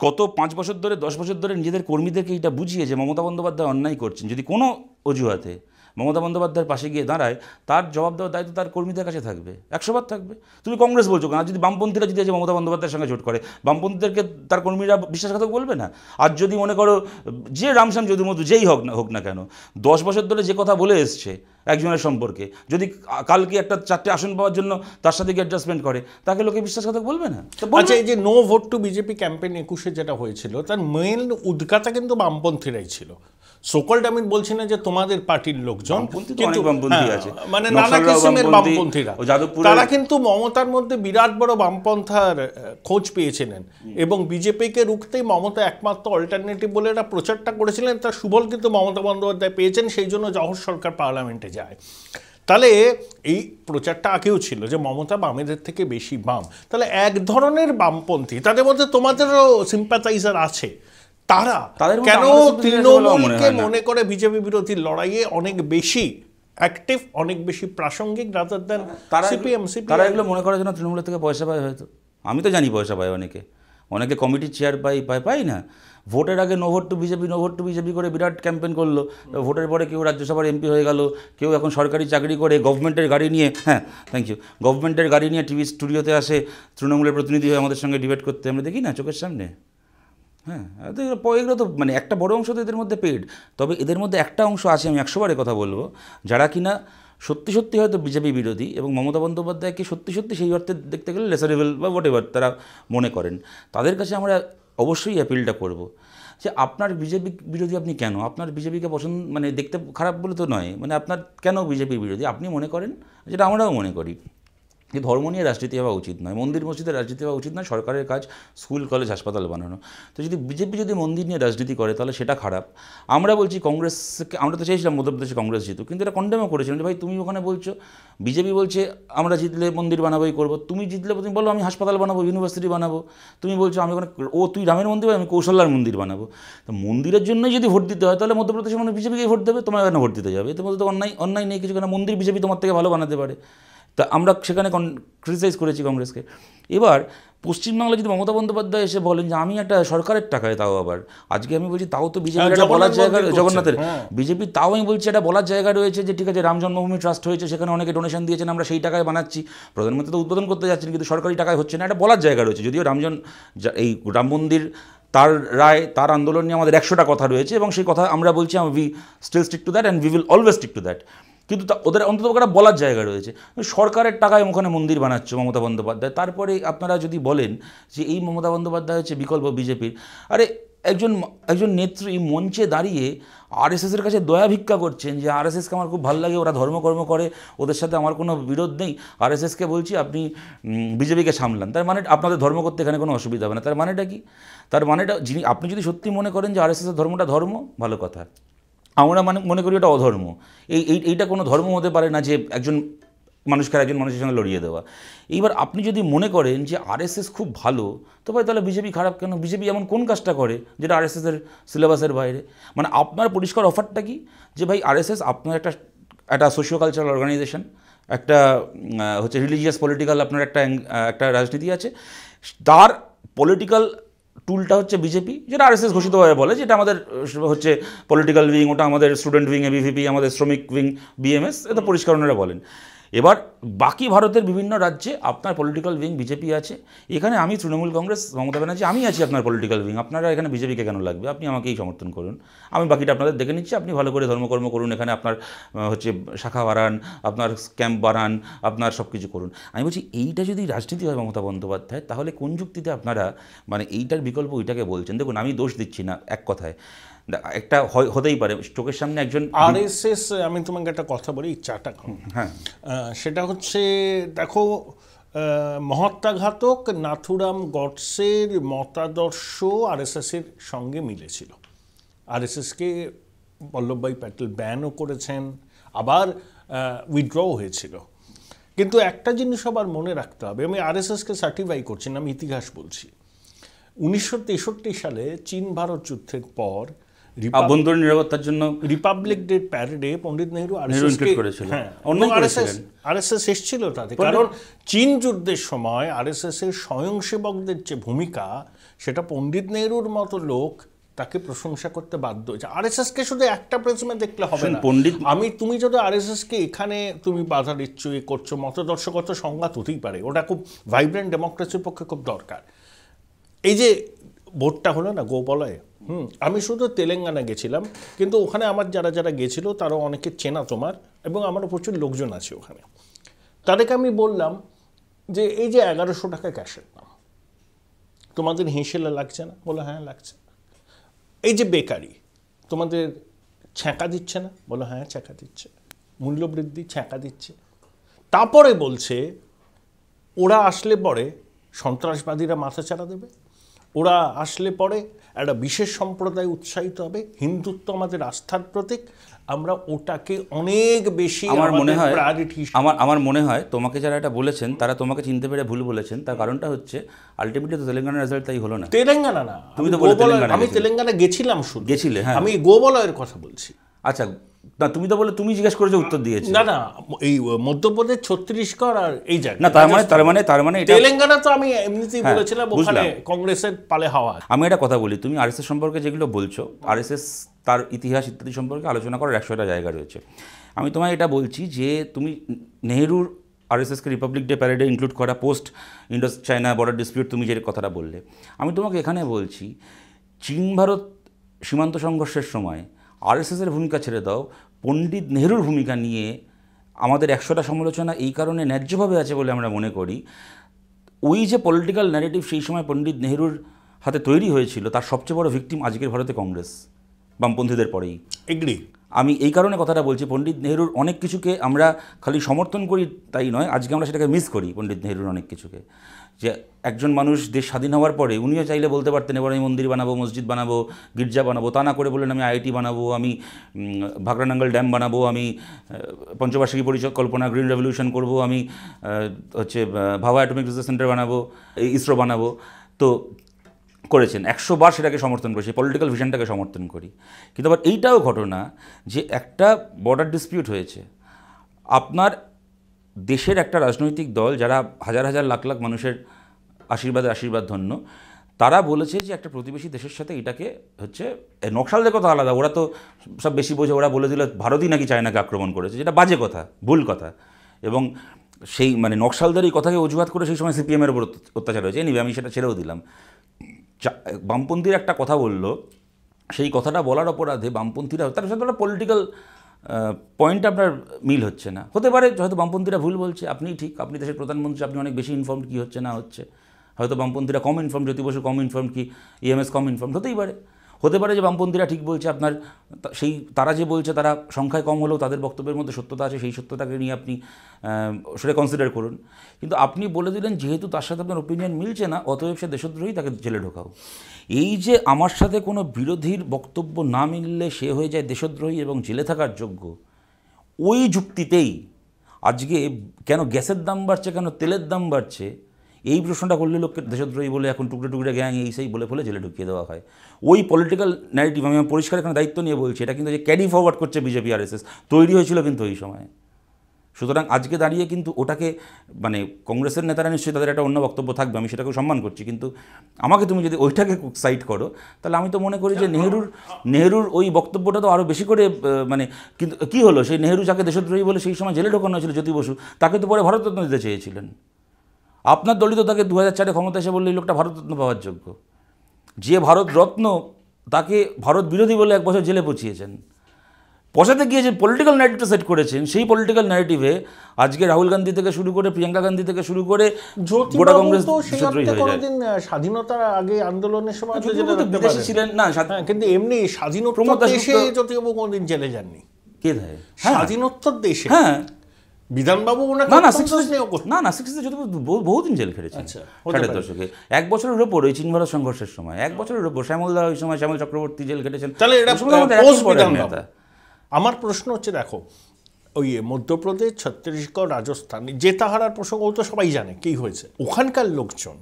B: গত 5 বছর ধরে 10 বছর ধরে নিজেদের কর্মীদেরকে এটা বুঝিয়ে যে মমতা বন্দ্যোপাধ্যায় অন্যায় করছেন, যদি কোনো অজুহাতে মমতা বন্দ্যোপাধ্যায়ের পাশে গিয়ে দাঁড়ায়, তার জবাব দেওয়ার দায়িত্ব তার কর্মীদের কাছে থাকবে, 100 বার থাকবে। তুমি কংগ্রেস বলছো কেন? যদি বামপন্থীরা যদি যে মমতা বন্দ্যোপাধ্যায়ের সঙ্গে জোট করে, বামপন্থীদেরকে তার কর্মীরা বিশ্বাসঘাতক বলবে না? আর যদি মনে করো যে রামশ্যাম যদুমধু যেই হোক না কেন, 10 বছর ধরে যে কথা বলে এসছে একজনের সম্পর্কে, যদি কালকে একটা 4টে আসন পাওয়ার জন্য তার সাথে গিয়ে অ্যাডজাস্টমেন্ট করে, তাকে লোকে বিশ্বাসঘাতক বলবে না?
A: আচ্ছা, এই যে no vote to BJP campaign 21-এ যেটা হয়েছিল, তার মেইন উদ্গাতা কিন্তু বামপন্থীরাই ছিল। সকলটা আমি বলছি না যে তোমাদের পার্টির লোকজন, মানে নানা কিসিমের বামপন্থীরা, তারা কিন্তু মমতার মধ্যে বিরাট বড় বামপন্থার খোঁজ পেয়েছিলেন, এবং বিজেপিকে রুখতেই মমতা একমাত্র অল্টারনেটিভ বলে এরা প্রচারটা করেছিলেন। তার সুফল কিন্তু মমতা বন্দ্যোপাধ্যায় পেয়েছেন, সেই জন্য জহর সরকার পার্লামেন্টে যায়। তাহলে এই প্রচারটা আগেও ছিল যে মমতা বামেদের থেকে বেশি বাম। তাহলে এক ধরনের বামপন্থী, তাদের মধ্যে তোমাদেরও সিম্প্যাথাইজার আছে, তারা কেন তৃণমূলকে মনে করে বিজেপি বিরোধী লড়াইয়ে অনেক বেশি অ্যাক্টিভ, অনেক বেশি প্রাসঙ্গিক, রাদার দ্যান সিপিএম?
B: তারা এগুলো মনে করার জন্য তৃণমূলের থেকে পয়সা পায় হয়তো। আমি তো জানি পয়সা পায় অনেকে কমিটির চেয়ার পাই না। ভোটের আগে নো ভোট টু বিজেপি করে বিরাট ক্যাম্পেইন করলো, ভোটের পরে কেউ রাজ্যসভার এমপি হয়ে গেল, কেউ এখন সরকারি চাকরি করে গভর্নমেন্টের গাড়ি নিয়ে, গভর্নমেন্টের গাড়ি নিয়ে টিভি স্টুডিওতে আসে তৃণমূলের প্রতিনিধি হয়ে আমাদের সঙ্গে ডিবেট করতে, আমরা দেখি না চোখের সামনে। হ্যাঁ, এগুলো তো মানে একটা বড় অংশ তো এদের মধ্যে পেড। তবে এদের মধ্যে একটা অংশ আছে, আমি 100 বারে কথা বলবো, যারা কিনা সত্যি সত্যি হয়তো বিজেপি বিরোধী এবং মমতা বন্দ্যোপাধ্যায়কে সত্যি সত্যি সেই অর্থে দেখতে গেলে লেসারেবল বা হোয়াট এভার তারা মনে করেন। তাদের কাছে আমরা অবশ্যই অ্যাপিলটা করব যে আপনার বিজেপি বিরোধী আপনি কেন? আপনার বিজেপিকে পছন্দ মানে দেখতে খারাপ বলে তো নয়, মানে আপনার কেন বিজেপি বিরোধী আপনি মনে করেন, যেটা আমরাও মনে করি। যে ধর্ম নিয়ে রাজনীতি হওয়া উচিত নয়, মন্দির মসজিদের রাজনীতি হওয়া উচিত নয়, সরকারের কাজ স্কুল কলেজ হাসপাতাল বানানো। তো যদি বিজেপি যদি মন্দির নিয়ে রাজনীতি করে তাহলে সেটা খারাপ। আমরা বলছি কংগ্রেসকে, আমরা তো চেয়েছিলাম মধ্যপ্রদেশে কংগ্রেস জিতুক, কিন্তু এটা কন্ডেমও করেছিলাম যে ভাই তুমি ওখানে বলছো, বিজেপি বলছে আমরা জিতলে মন্দির বানাবোই করবো, তুমি জিতলে তুমি বলো আমি হাসপাতাল বানাবো, ইউনিভার্সিটি বানাবো, তুমি বলছো আমি ওখানে তুই রামের মন্দির আমি কৌশল্যার মন্দির বানাবো। তো মন্দিরের জন্যই যদি ভোট দিতে হয় তাহলে মধ্যপ্রদেশে মানুষ বিজেপিকেই ভোট দেবে, তোমার কেন ভোট দিতে যাবে? এতে মধ্যে তো অন্যায় নেই কিছু, কেন মন্দির বিজেপি তোমার থেকে ভালো বানাতে পারে। তা আমরা সেখানে ক্রিটিসাইজ করেছি কংগ্রেসকে। এবার পশ্চিমবাংলা যদি মমতা বন্দ্যোপাধ্যায় এসে বলেন যে আমি একটা সরকারের টাকায়, তাও আবার আজকে আমি বলছি তাও তো বিজেপির একটা বলার জায়গা, জগন্নাথের বিজেপি, তাও আমি বলছি একটা বলার জায়গা রয়েছে যে ঠিক আছে রাম জন্মভূমি ট্রাস্ট হয়েছে, সেখানে অনেকে ডোনেশন দিয়েছেন, আমরা সেই টাকায় বানাচ্ছি, প্রধানমন্ত্রী তো উদ্বোধন করতে যাচ্ছেন কিন্তু সরকারি টাকায় হচ্ছে না, একটা বলার জায়গা রয়েছে। যদিও এই রাম মন্দির তার রায়, তার আন্দোলন নিয়ে আমাদের 100টা কথা রয়েছে এবং সেই কথা আমরা বলছি we still stick to that and we will always stick to that, কিন্তু ওদের অন্তত একটা বলার জায়গা রয়েছে। সরকারের টাকায় ওখানে মন্দির বানাচ্ছে মমতা বন্দ্যোপাধ্যায়, তারপরে আপনারা যদি বলেন যে এই মমতা বন্দ্যোপাধ্যায় হচ্ছে বিকল্প বিজেপির, আরে একজন নেত্রী মঞ্চে দাঁড়িয়ে আরএসএসের কাছে দয়া ভিক্ষা করছেন যে আরএসএসকে আমার খুব ভালো লাগে, ওরা ধর্মকর্ম করে, ওদের সাথে আমার কোনো বিরোধ নেই, আরএসএসকে বলছি আপনি বিজেপিকে সামলান, তার মানে আপনাদের ধর্ম করতে এখানে কোনো অসুবিধা হবে না। তার মানেটা কি? তার মানেটা আপনি যদি সত্যি মনে করেন যে আরএসএসের ধর্মটা ধর্ম, ভালো কথা, আমরা মনে করি ওটা অধর্ম। এইটা কোনো ধর্ম হতে পারে না যে একজন মানুষকে একজন মানুষের সঙ্গে লড়িয়ে দেওয়া। এইবার আপনি যদি মনে করেন যে আরএসএস খুব ভালো, তো ভাই তাহলে বিজেপি খারাপ কেন? বিজেপি এমন কোন কাজটা করে যেটা আরএসএসের সিলেবাসের বাইরে? মানে আপনার পরিষ্কার অফারটা কি যে ভাই আরএসএস আপনার একটা সোশিও কালচারাল অর্গানাইজেশন, একটা হচ্ছে রিলিজিয়াস পলিটিক্যাল আপনার একটা রাজনীতি আছে, তার পলিটিক্যাল টুলটা হচ্ছে বিজেপি, যেটা আরএসএস ঘোষিতভাবে বলে যেটা আমাদের হচ্ছে পলিটিক্যাল উইং, ওটা আমাদের স্টুডেন্ট উইং এবিভিপি, আমাদের শ্রমিক উইং বিএমএস, এটা পরিষ্কার ওনারা বলেন। এবার বাকি ভারতের বিভিন্ন রাজ্যে আপনার পলিটিক্যাল উইং বিজেপি আছে, এখানে আমি তৃণমূল কংগ্রেস মমতা ব্যানার্জি আমি আছি আপনার পলিটিক্যাল উইং, আপনারা এখানে বিজেপিকে কেন লাগবে? আপনি আমাকেই সমর্থন করুন, আমি বাকিটা আপনাদের দেখে নিচ্ছি, আপনি ভালো করে ধর্মকর্ম করুন, এখানে আপনার হচ্ছে শাখা বাড়ান, আপনার ক্যাম্প বাড়ান, আপনার সব কিছু করুন। আমি বলছি এইটা যদি রাজনীতি হয় মমতা বন্দ্যোপাধ্যায়, তাহলে কোন যুক্তিতে আপনারা মানে এইটার বিকল্প ওইটাকে বলছেন? দেখুন আমি দোষ দিচ্ছি না, এক কথায় একটা হতেই পারে চোখের সামনে একজন
A: আরএসএস, আমি তোমাকে একটা কথা বলি, চাটা খাও, হ্যাঁ, সেটা হচ্ছে দেখো মহাত্মাঘাতক নাথুরাম গডসের মতাদর্শ আরএসএসের সঙ্গে মিলেছিল। আরএসএসকে বল্লভভাই প্যাটেল ব্যানও করেছেন, আবার উইথড্র হয়েছিল। কিন্তু একটা জিনিস আবার মনে রাখতে হবে, আমি আরএসএসকে সার্টিফাই করছি না, আমি ইতিহাস বলছি। 1963 সালে চীন ভারত যুদ্ধের পর
B: আভ্যন্তরীণ নিরাপত্তার জন্য
A: রিপাবলিক ডে প্যারেডে পণ্ডিত নেহরু আরএসএস এসেছিল তাতে, কারণ চীন যুদ্ধের সময় আরএসএস এর স্বয়ংসেবকদের যে ভূমিকা, সেটা পণ্ডিত নেহরুর মতো লোক তাকে প্রশংসা করতে বাধ্য হয়েছে। আরএসএস কে শুধু একটা প্রিজমে দেখলে হবে না। তুমি যদি আরএসএস কে এখানে তুমি বাধা দিচ্ছ, এ করছো, মতদর্শগত সংঘাত হতেই পারে, ওটা খুব ভাইব্রেন্ট ডেমোক্রেসির পক্ষে খুব দরকার। এই যে ভোটটা হলো না গোপালয়ে, আমি শুধু তেলেঙ্গানা গেছিলাম, কিন্তু ওখানে আমার যারা গেছিল তারাও অনেকে চেনা তোমার, এবং আমারও প্রচুর লোকজন আছে ওখানে। তাদেরকে আমি বললাম যে এই যে 1100 টাকা ক্যাশের দাম, তোমাদের হেঁসেলে লাগছে না? বলো হ্যাঁ লাগছে। এই যে বেকারি, তোমাদের ছ্যাঁকা দিচ্ছে না? বলো হ্যাঁ ছ্যাঁকা দিচ্ছে। মূল্যবৃদ্ধি ছ্যাঁকা দিচ্ছে। তারপরে বলছে ওরা আসলে পরে সন্ত্রাসবাদীরা মাথাচাড়া দেবে, ওরা আসলে পরে একটা বিশেষ সম্প্রদায় উৎসাহিত হবে, হিন্দুত্ব আমাদের আস্থার প্রতীক, আমরা ওটাকে অনেক বেশি
B: আমার মনে হয় তোমাকে যারা এটা বলেছেন তারা তোমাকে চিনতে পেরে ভুল বলেছেন। তার কারণটা হচ্ছে আলটিমেটলি তো তেলেঙ্গানার রেজাল্ট তাই হলো না।
A: তেলেঙ্গানা না, তুমি তো বলে তেলেঙ্গানা, আমি তেলেঙ্গানা গেছিলাম, শুধু গেছিলে, হ্যাঁ আমি গোপালয়ের কথা বলছি।
B: আচ্ছা না, তুমি তো বলে তুমি জিজ্ঞেস করেছো উত্তর দিয়েছি।
A: না এই মধ্যপ্রদেশ, ছত্তিশগড় আর এই জায়গা
B: না, তার মানে
A: তেলেঙ্গানা তো আমি এমনিতেই বলেছিলাম ওখানে কংগ্রেসের পালে হাওয়া।
B: আমি একটা কথা বলি, তুমি আরএসএস সম্পর্কে যেগুলো বলছো, আরএসএস তার ইতিহাস ইত্যাদি সম্পর্কে আলোচনা করার 100টা জায়গা রয়েছে। আমি তোমায় এটা বলছি যে তুমি নেহরুর আরএসএসকে রিপাবলিক ডে প্যারেডে ইনক্লুড করা, post Indus China border dispute তুমি যে কথাটা বললে, আমি তোমাকে এখানে বলছি চীন ভারত সীমান্ত সংঘর্ষের সময় আরএসএসের ভূমিকা ছেড়ে দাও, পণ্ডিত নেহরুর ভূমিকা নিয়ে আমাদের 100টা সমালোচনা এই কারণে ন্যায্যভাবে আছে বলে আমরা মনে করি। ওই যে পলিটিক্যাল ন্যারেটিভ সেই সময় পণ্ডিত নেহরুর হাতে তৈরি হয়েছিল, তার সবচেয়ে বড় ভিকটিম আজকের ভারতে কংগ্রেস, বামপন্থীদের পরেই।
A: এগ্রি।
B: আমি এই কারণে কথাটা বলছি, পণ্ডিত নেহরুর অনেক কিছুকে আমরা খালি সমর্থন করি তাই নয়, আজকে আমরা সেটাকে মিস করি পণ্ডিত নেহরুর অনেক কিছুকে। যে একজন মানুষ দেশ স্বাধীন হওয়ার পরে উনিও চাইলে বলতে পারতেন এবার আমি মন্দির বানাবো, মসজিদ বানাবো, গির্জা বানাবো, তা না করে বললেন আমি আইআইটি বানাবো, আমি ভাগরানাঙ্গল ড্যাম বানাবো, আমি পঞ্চবার্ষিকী পরিকল্পনা গ্রিন রেভলিউশন করব, আমি হচ্ছে ভাভা অ্যাটমিক রিসার্চ সেন্টার বানাবো, ইসরো বানাবো। তো করেছেন, 100 বার সেটাকে সমর্থন করেছি, পলিটিক্যাল ভিশনটাকে সমর্থন করি। কিন্তু আবার এইটাও ঘটনা যে একটা বর্ডার ডিসপিউট হয়েছে, আপনার দেশের একটা রাজনৈতিক দল যারা হাজার হাজার লাখ লাখ মানুষের আশীর্বাদ ধন্য, তারা বলেছে যে একটা প্রতিবেশী দেশের সাথে এটাকে হচ্ছে নকশালদের কথা আলাদা, ওরা তো সব বেশি বোঝে, ওরা বলে দিল ভারতই নাকি চায়নাকে আক্রমণ করেছে, যেটা বাজে কথা, ভুল কথা। এবং সেই মানে নকশালদের এই কথাকে অজুহাত করে সেই সময় সিপিএমের উপর অত্যাচার হয়েছে। এনিওয়ে আমি সেটা ছেড়েও দিলাম। বামপন্থীর একটা কথা বলল, সেই কথাটা বলার অপরাধে বামপন্থীরা, তার সাথে একটা পলিটিক্যাল পয়েন্ট আপনার মিল হচ্ছে না। হতে পারে হয়তো বামপন্থীরা ভুল বলছে, আপনি ঠিক, আপনি দেশের প্রধানমন্ত্রী, আপনি অনেক বেশি ইনফর্মড কী হচ্ছে না হচ্ছে, হয়তো বামপন্থীরা কম ইনফর্ম, জ্যোতি বসু কম ইনফর্ম, কি ইএমএস কম ইনফর্ম, হতেই পারে। হতে পারে যে বামপন্থীরা ঠিক বলছে, আপনার সেই তারা যে বলছে তারা সংখ্যায় কম হলেও তাদের বক্তব্যের মধ্যে সত্যতা আছে, সেই সত্যতাকে নিয়ে আপনি সেটা কনসিডার করুন। কিন্তু আপনি বলে দিলেন যেহেতু তার সাথে আপনার ওপিনিয়ন মিলছে না, অতএব সে দেশদ্রোহী, তাকে জেলে ঢোকাও। এই যে আমার সাথে কোনো বিরোধীর বক্তব্য না মিললে সে হয়ে যায় দেশদ্রোহী এবং জেলে থাকার যোগ্য, ওই যুক্তিতেই আজকে কেন গ্যাসের দাম বাড়ছে, কেন তেলের দাম বাড়ছে, এই প্রশ্নটা করলে লোককে দেশদ্রোহী বলে এখন টুকরে টুকরে গ্যাং এই সেই বলে ফেলে জেলে ঢুকিয়ে দেওয়া হয়। ওই পলিটিক্যাল ন্যারেটিভ, আমি পরিষ্কার এখানে দায়িত্ব নিয়ে বলছি, এটা কিন্তু যে ক্যারি ফরওয়ার্ড করছে বিজেপি আরএসএস, তৈরি হয়েছিল কিন্তু ওই সময়। সুতরাং আজকে দাঁড়িয়ে কিন্তু ওটাকে মানে কংগ্রেসের নেতারা নিশ্চয়ই তাদের একটা অন্য বক্তব্য থাকবে, আমি সেটাকেও সম্মান করছি, কিন্তু আমাকে তুমি যদি ওইটাকে সাইড করো তাহলে আমি তো মনে করি যে নেহরুর ওই বক্তব্যটা তো আরও বেশি করে মানে, কিন্তু কী হলো, সেই নেহরু যাকে দেশদ্রোহী বলে সেই সময় জেলে ঢোকানো হয়েছিল জ্যোতি বসু, তাকে তো পরে ভারতরত্ন দিতে চেয়েছিলেন। আপনার দলিত তাকে 2004-এ ক্ষমতা এসে বললে এই লোকটা ভারতরত্ন পাওয়ার যোগ্য। যে ভারতরত্ন তাকে ভারত বিরোধী বলে 1 বছর জেলে পচিয়েছেন। পচাতে গিয়ে যে পলিটিক্যাল ন্যারেটিভটা সেট করেছেন, সেই পলিটিক্যাল ন্যারেটিভে আজকে রাহুল গান্ধী থেকে শুরু করে প্রিয়াঙ্কা গান্ধী থেকে শুরু করে গোটা কংগ্রেস দেশদ্রোহী হয়ে যায়।
A: স্বাধীনতার আগে আন্দোলনের সময়
B: বিদেশে ছিলেন না,
A: কিন্তু এমনি স্বাধীনোত্তর দেশে জ্যোতিবাবু কোনোদিন জেলে যাননি।
B: কে দেয়
A: স্বাধীনোত্তর দেশে?
B: হ্যাঁ,
A: বিধানবাবু
B: না 60-তে বহুদিন জেল খেটেছেন, 60-এর দশকে। 1 বছরের ওপর ওই চীন ভারত সংঘর্ষের সময় 1 বছরের ওপর শ্যামলদা ওই সময় শ্যামল চক্রবর্তী জেল খেটেছেন।
A: তাহলে এটা আমার প্রশ্ন হচ্ছে, দেখো ওই মধ্যপ্রদেশ, ছত্তিশগড়, রাজস্থান, জেতাহারার প্রসঙ্গ তো সবাই জানে কী হয়েছে। ওখানকার লোকজন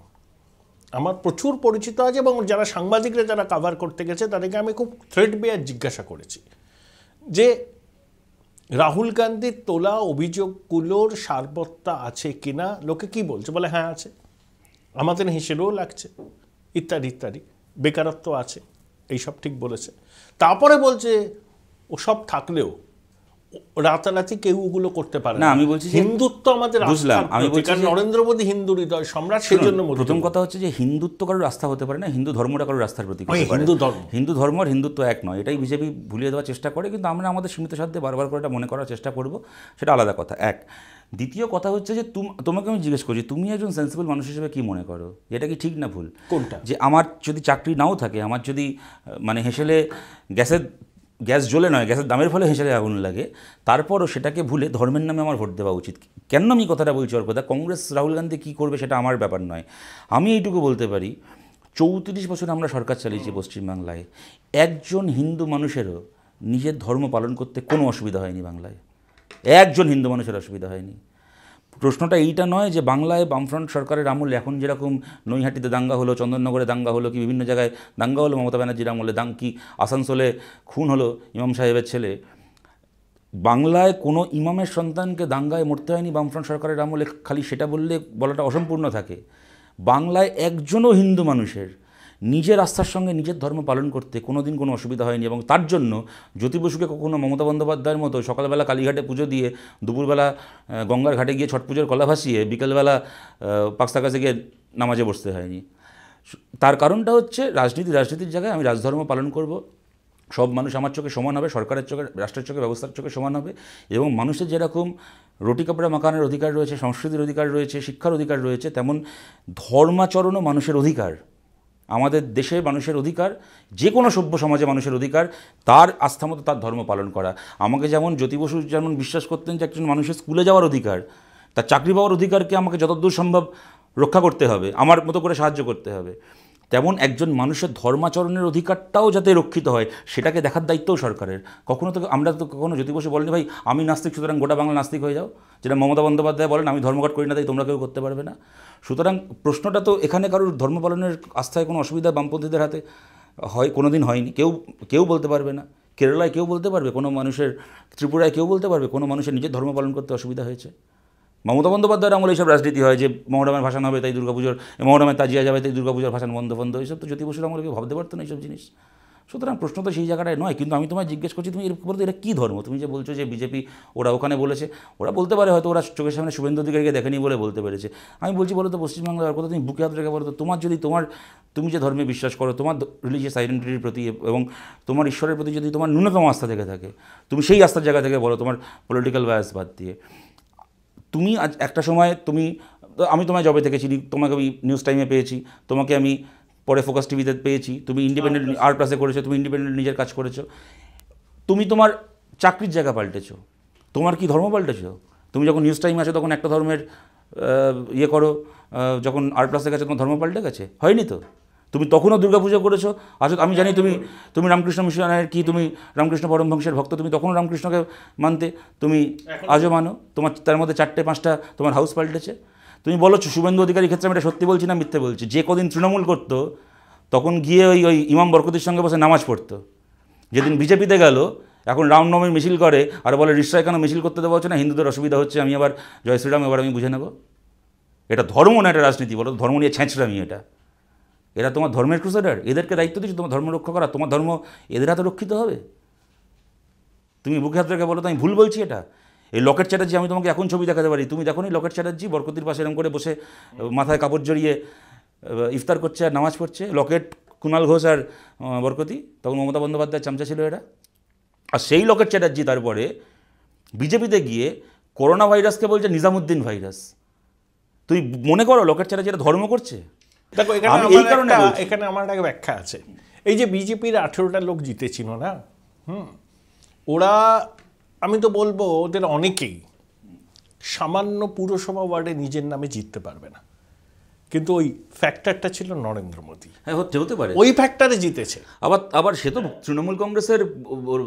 A: আমার প্রচুর পরিচিত আছে, এবং যারা সাংবাদিকরা যারা কাভার করতে গেছে তাদেরকে আমি খুব থ্রেড বেয়ার জিজ্ঞাসা করেছি যে রাহুল গান্ধীর তোলা অভিযোগগুলোর সারবত্তা আছে কিনা, লোকে কি বলছে, বলে হ্যাঁ আছে, আমাদের হিসেবেও লাগছে, ইত্যাদি ইত্যাদি, বেকারত্ব আছে, এইসব ঠিক বলেছে। তারপরে বলছে ওসব থাকলেও রাতারাতি কেউ ওগুলো করতে পারে না।
B: আমি বলছি
A: হিন্দুত্ব আমাদের, আমি বলছি নরেন্দ্র মোদী হিন্দু হৃদয় সম্রাট, সেই জন্য
B: প্রথম কথা হচ্ছে যে হিন্দুত্ব কারোর আস্থা হতে পারে না, হিন্দু ধর্মটা কারোর আস্থার প্রতীক। হিন্দু ধর্ম আর হিন্দুত্ব এক নয়, এটাই বিজেপি ভুলিয়ে দেওয়ার চেষ্টা করে, কিন্তু আমরা আমাদের সীমিত সাধ্যে বারবার করে এটা মনে করার চেষ্টা করব, সেটা আলাদা কথা। এক, দ্বিতীয় কথা হচ্ছে যে তোমাকে আমি জিজ্ঞেস করছি, তুমি একজন সেন্সিবল মানুষ হিসেবে কি মনে করো, এটা কি ঠিক না ভুল?
A: কোনটা? যে
B: আমার যদি চাকরি নাও থাকে, আমার যদি মানে হেসেলে গ্যাস জ্বলে নয়, গ্যাসের দামের ফলে হেসেলে আগুন লাগে, তারপরও সেটাকে ভুলে ধর্মের নামে আমার ভোট দেওয়া উচিত? কেন আমি কথাটা বলছি ওর কথা, কংগ্রেস রাহুল গান্ধী কী করবে সেটা আমার ব্যাপার নয়। আমি এইটুকু বলতে পারি, 34 বছর আমরা সরকার চালিয়েছি পশ্চিমবাংলায়, একজন হিন্দু মানুষেরও নিজের ধর্ম পালন করতে কোনো অসুবিধা হয়নি বাংলায়, একজন হিন্দু মানুষের অসুবিধা হয়নি। প্রশ্নটা এইটা নয় যে বাংলায় বামফ্রন্ট সরকারের আমলে এখন যেরকম নৈহাটিতে দাঙ্গা হলো, চন্দননগরে দাঙ্গা হলো, কি বিভিন্ন জায়গায় দাঙ্গা হলো মমতা ব্যানার্জির আমলে, কি আসানসোলে খুন হলো ইমাম সাহেবের ছেলে, বাংলায় কোনো ইমামের সন্তানকে দাঙ্গায় মরতে হয়নি বামফ্রন্ট সরকারের আমলে, খালি সেটা বলাটা অসম্পূর্ণ থাকে। বাংলায় একজনও হিন্দু মানুষের নিজের আস্থার সঙ্গে নিজের ধর্ম পালন করতে কোনো দিন কোনো অসুবিধা হয়নি, এবং তার জন্য জ্যোতি বসুকে কখনো মমতা বন্দ্যোপাধ্যায়ের মতো সকালবেলা কালীঘাটে পুজো দিয়ে, দুপুরবেলা গঙ্গার ঘাটে গিয়ে ছট পুজোর কলা ভাসিয়ে, বিকেলবেলা পাকস্তা কাছে গিয়ে নামাজে বসতে হয়নি। তার কারণটা হচ্ছে রাজনীতির জায়গায় আমি রাজধর্ম পালন করব, সব মানুষ আমার চোখে সমান হবে, সরকারের চোখে, রাষ্ট্রের চোখে, ব্যবস্থার চোখে সমান হবে, এবং মানুষের যেরকম রুটি কাপড়া মাকানের অধিকার রয়েছে, সংস্কৃতির অধিকার রয়েছে, শিক্ষার অধিকার রয়েছে, তেমন ধর্মাচরণও মানুষের অধিকার। আমাদের দেশের মানুষের অধিকার, যে কোনো সভ্য সমাজে মানুষের অধিকার তার আস্থা মতো তার ধর্ম পালন করা। আমাকে যেমন জ্যোতি বসু যেমন বিশ্বাস করতেন যে একজন মানুষের স্কুলে যাওয়ার অধিকার, তার চাকরি পাওয়ার অধিকারকে আমাকে যতদূর সম্ভব রক্ষা করতে হবে, আমার মতো করে সাহায্য করতে হবে, তেমন একজন মানুষের ধর্মাচরণের অধিকারটাও যাতে রক্ষিত হয় সেটাকে দেখার দায়িত্বও সরকারের। কখনো তো আমরা তো কখনো জ্যোতি বসু বলেনি ভাই আমি নাস্তিক সুতরাং গোটা বাংলা নাস্তিক হয়ে যাও, যেটা মমতা বন্দ্যোপাধ্যায় বলেন আমি ধর্মঘট করি না তাই তোমরা কেউ করতে পারবে না। সুতরাং প্রশ্নটা তো এখানে কারোর ধর্ম পালনের আস্থায় কোনো অসুবিধা বামপন্থীদের হাতে হয় কোনো দিন হয়নি, কেউ বলতে পারবে না। কেরালায় কেউ বলতে পারবে কোনো মানুষের, ত্রিপুরায় কেউ বলতে পারবে কোনো মানুষের নিজের ধর্ম পালন করতে অসুবিধা হয়েছে? মমতা বন্দ্যোপাধ্যায়ের আমলে এইসব রাজনীতি হয় যে মহরমের ভাষণ হবে তাই দুর্গাপুজোর, মহরমের তাজিয়া যাবে তাই দুর্গাপুজোর ভাষণ বন্ধ এইসব তো জ্যোতি বসুর আমলে কেউ ভাবতে পারতো না এইসব জিনিস। সুতরাং প্রশ্ন তো সেই জায়গাটায় নয়। কিন্তু আমি তোমায় জিজ্ঞেস করছি তুমি এরকম বলতে এটা কী ধর্ম? তুমি যে বলছো যে বিজেপি ওরা ওখানে বলেছে, ওরা বলতে পারে হয়তো ওরা চোখের সামনে শুভেন্দু অধিকারীকে দেখেনি বলে বলতে পেরেছে। আমি বলছি বলো তো পশ্চিমবাংলার কথা তুমি বুকে হাত রেখে বলো তো, তোমার যদি তুমি যে ধর্মে বিশ্বাস করো, তোমার রিলিজিয়াস আইডেন্টিটির প্রতি এবং তোমার ঈশ্বরের প্রতি যদি তোমার ন্যূনতম আস্থা থেকে থাকে, তুমি সেই আস্থার জায়গা থেকে বলো, তোমার পলিটিক্যাল বায়াস বাদ দিয়ে। তুমি আজ একটা সময় আমি তোমায় জবে থেকে চিনি, তোমাকে আমি নিউজ টাইমে পেয়েছি, তোমাকে আমি পরে ফোকাস টিভিতে পেয়েছি, তুমি ইন্ডিপেন্ডেন্ট আর প্লাসে করেছো, তুমি ইন্ডিপেন্ডেন্ট নিজের কাজ করেছো, তুমি তোমার চাকরির জায়গা পাল্টেছো, তোমার কি ধর্ম পাল্টেছো? তুমি যখন নিউজ টাইমে আসো তখন একটা ধর্মের করো, যখন আর প্লাসে গেছে তোমার ধর্ম পাল্টে গেছে? হয়নি তো। তুমি তখনও দুর্গাপুজো করেছো, আজ আমি জানি তুমি রামকৃষ্ণ মিশনের তুমি রামকৃষ্ণ পরমহংসের ভক্ত, তুমি তখনও রামকৃষ্ণকে মানতে, তুমি আজও মানো, তোমার তার মধ্যে 4-5টা তোমার হাউস পাল্টেছে। তুমি বলো শুভেন্দু অধিকারীর ক্ষেত্রে আমি এটা সত্যি বলছি না মিথ্যে বলছি, যে কদিন তৃণমূল করতো তখন গিয়ে ওই ইমাম বরকতির সঙ্গে বসে নামাজ পড়তো, যেদিন বিজেপিতে গেল এখন রামনবমীর মিছিল করে আর বলে রিক্সায় কেন মিছিল করতে দেওয়া হচ্ছে না, হিন্দুদের অসুবিধা হচ্ছে, আমি আবার জয় শ্রীরাম এবার আমি বুঝে নেব। এটা ধর্ম না, এটা রাজনীতি। বলো ধর্ম নিয়ে ছেঁচড়ামি এটা। এরা তোমার ধর্মের ক্রুসেডার, এদেরকে দায়িত্ব দিচ্ছ তোমার ধর্ম রক্ষা করা, তোমার ধর্ম এদের হাতে রক্ষিত হবে? তুমি বুকে হাত রেখে বলো তো আমি ভুল বলছি এটা? এই লকেট চ্যাটার্জি, আমি তোমাকে এখন ছবি দেখাতে পারি, তুমি দেখো নি লকেট চ্যাটার্জি বরকতির পাশে এরকম করে বসে মাথায় কাপড় জড়িয়ে ইফতার করছে আর নামাজ পড়ছে? লকেট, কুণাল ঘোষ আর বরকতি, তখন মমতা বন্দ্যোপাধ্যায়ের চামচা ছিল এরা। আর সেই লকেট চ্যাটার্জি তারপরে বিজেপিতে গিয়ে করোনা ভাইরাসকে বলছে নিজামুদ্দিন ভাইরাস। তুই মনে করো লকেট চ্যাটার্জি এটা ধর্ম করছে?
A: দেখো এখানে আমার একটা ব্যাখ্যা আছে। এই যে বিজেপির 18টা লোক জিতেছিল না, ওরা, আমি তো বলবো ওদের অনেকেই সামান্য পুরসভা ওয়ার্ডে নিজের নামে জিততে পারবে না, কিন্তু ওই ফ্যাক্টরটা ছিল নরেন্দ্র মোদী।
B: হ্যাঁ, হতে পারে
A: ওই ফ্যাক্টরে জিতেছে।
B: আবার সে তো তৃণমূল কংগ্রেসের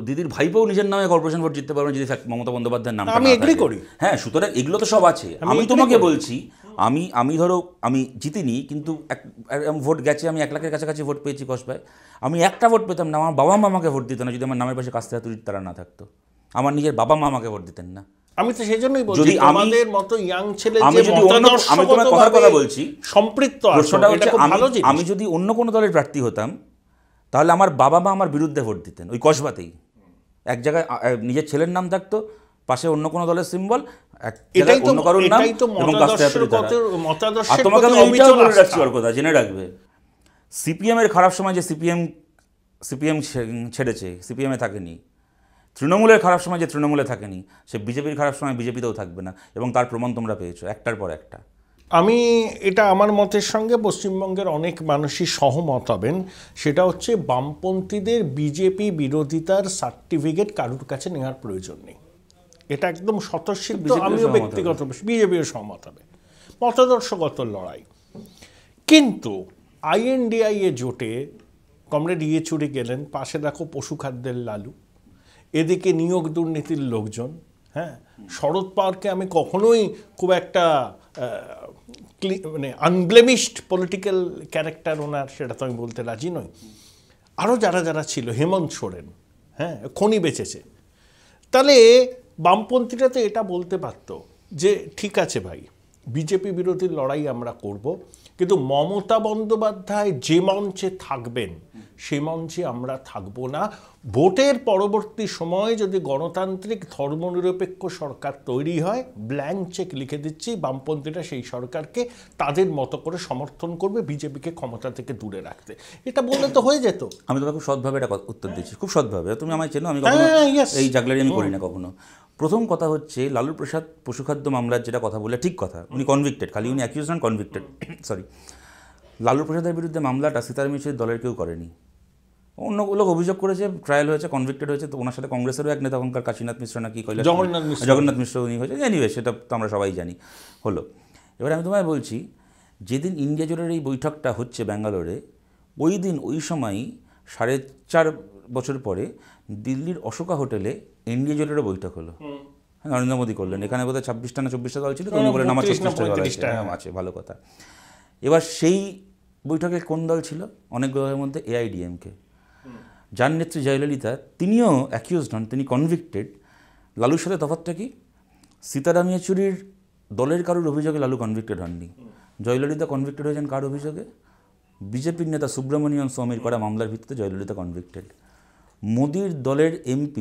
B: দিদির ভাইপোও নিজের নামে কর্পোরেশন ভোট জিততে পারবে যদি মমতা বন্দ্যোপাধ্যায়ের নাম।
A: আমি এগ্রি করি।
B: হ্যাঁ, সুতরাং এগুলো তো সব আছে। আমি তোমাকে বলছি, আমি ধরো আমি জিতিনি, কিন্তু ভোট গেছে, আমি 1 লাখের কাছাকাছি ভোট পেয়েছি কসবায়। আমি একটা ভোট পেতাম না, আমার বাবা মা আমাকে ভোট দিত না যদি আমার নামের পাশে কাস্তে হাতুড়ির তারা না থাকতো। আমার নিজের বাবা মা আমাকে ভোট দিতেন না।
A: আমি তো সেই জন্যই বলছি আমাদের মতো ইয়াং ছেলে যে
B: আমি তোমার কথা বলছি
A: সম্পৃক্ত,
B: আমি যদি অন্য কোনো দলের প্রার্থী হতাম তাহলে আমার বাবা মা আমার বিরুদ্ধে ভোট দিতেন ওই কসবাতেই। এক জায়গায় নিজের ছেলের নাম থাকতো, পাশে অন্য কোনো দলের সিম্বল, অন্য কারোর নাম, এবং তোমাকে আমি এইটাও বলে রাখছি ওর কথা জেনে রাখবে। সিপিএমের খারাপ সময় যে সিপিএম ছেড়েছে, সিপিএমে থাকেনি। তৃণমূলের খারাপ সময় যে তৃণমূলে থাকেনি, সে বিজেপির খারাপ সময় বিজেপিতেও থাকবে না, এবং তার প্রমাণ তোমরা পেয়েছো একটার পর একটা।
A: আমি এটা আমার মতের সঙ্গে পশ্চিমবঙ্গের অনেক মানুষই সহমত হবেন। সেটা হচ্ছে বামপন্থীদের বিজেপি বিরোধিতার সার্টিফিকেট কারুর কাছে নেওয়ার প্রয়োজন নেই, এটা একদম স্বতঃসিদ্ধ। আমিও ব্যক্তিগত বিজেপিও সহমত হবে, মতাদর্শগত লড়াই। কিন্তু INDIA জোটে কমরেড ইয়েচুরি গেলেন, পাশে দেখো পশুখাদ্যের লালু, এদিকে নিয়োগ দুর্নীতির লোকজন। হ্যাঁ, শরদ পাওয়ারকে আমি কখনোই খুব একটা মানে আনব্লেমিশড পলিটিক্যাল ক্যারেক্টার ওনার, সেটা তো আমি বলতে রাজি নই। আরও যারা ছিল, হেমন্ত সোরেন, হ্যাঁ, খনি বেঁচেছে। তাহলে বামপন্থীরা তো এটা বলতে পারত যে ঠিক আছে ভাই, বিজেপি বিরোধী লড়াই আমরা করব, কিন্তু মমতা বন্দ্যোপাধ্যায় যে মঞ্চে থাকবেন সে মঞ্চে আমরা থাকব না। ভোটের পরবর্তী সময় যদি গণতান্ত্রিক ধর্মনিরপেক্ষ সরকার তৈরি হয়, ব্ল্যাঙ্ক চেক লিখে দিচ্ছি, বামপন্থীরা সেই সরকারকে তাদের মতো করে সমর্থন করবে, বিজেপিকে ক্ষমতা থেকে দূরে রাখতে। এটা বললে তো হয়ে যেত।
B: আমি তোমাকে খুব সৎভাবে এটা উত্তর দিচ্ছি, খুব সৎভাবে। তুমি আমায় চেনো, আমি কখনো এই জাগলারি আমি করি না কখনো। প্রথম কথা হচ্ছে লালু প্রসাদ পশুখাদ্য মামলার যেটা কথা বলে ঠিক কথা, উনি কনভিক্টেড, খালি উনি অ্যাকিউজ নন, কনভিক্টেড, সরি। লালু প্রসাদের বিরুদ্ধে মামলাটা সীতারাম ইয়েচুরির দলের কেউ করেনি। অন্য লোক অভিযোগ করেছে, ট্রায়াল হয়েছে, কনভিক্টেড হয়েছে। তো ওনার সাথে কংগ্রেসেরও এক নেতা তখনকার কাশীনাথ মিশ্র না কি কৈলাস জগন্নাথ মিশ্র উনি হয়েছে, এনিওয়ে সেটা তো আমরা সবাই জানি হলো। এবার আমি তোমায় বলছি, যেদিন ইন্ডিয়া জোটের এই বৈঠকটা হচ্ছে ব্যাঙ্গালোরে, ওই দিন ওই সময়ই 4.5 বছর পরে দিল্লির অশোকা হোটেলে ইন্ডিয়া জোটেরও বৈঠক হলো। নরেন্দ্র মোদী করলেন। এখানে বোধহয় 26টা না 24টা দল ছিল, উনি বলেন আমার 36টা আছে, ভালো কথা। এবার সেই বৈঠকে কোন দল ছিল অনেক দলের মধ্যে? AIDMK, যার নেত্রী জয়ললিতা, তিনিও অ্যাকিউজড হন, তিনি কনভিক্টেড। লালুর সাথে তফাৎটা কি? সীতারাম ইয়েচুরির দলের কারোর অভিযোগে লালু কনভিক্টেড হননি, জয়ললিতা কনভিক্টেড হয়েছেন কার অভিযোগে? বিজেপির নেতা সুব্রমণিয়ম স্বামীর করা মামলার ভিত্তিতে জয়ললিতা কনভিক্টেড। মোদির দলের MP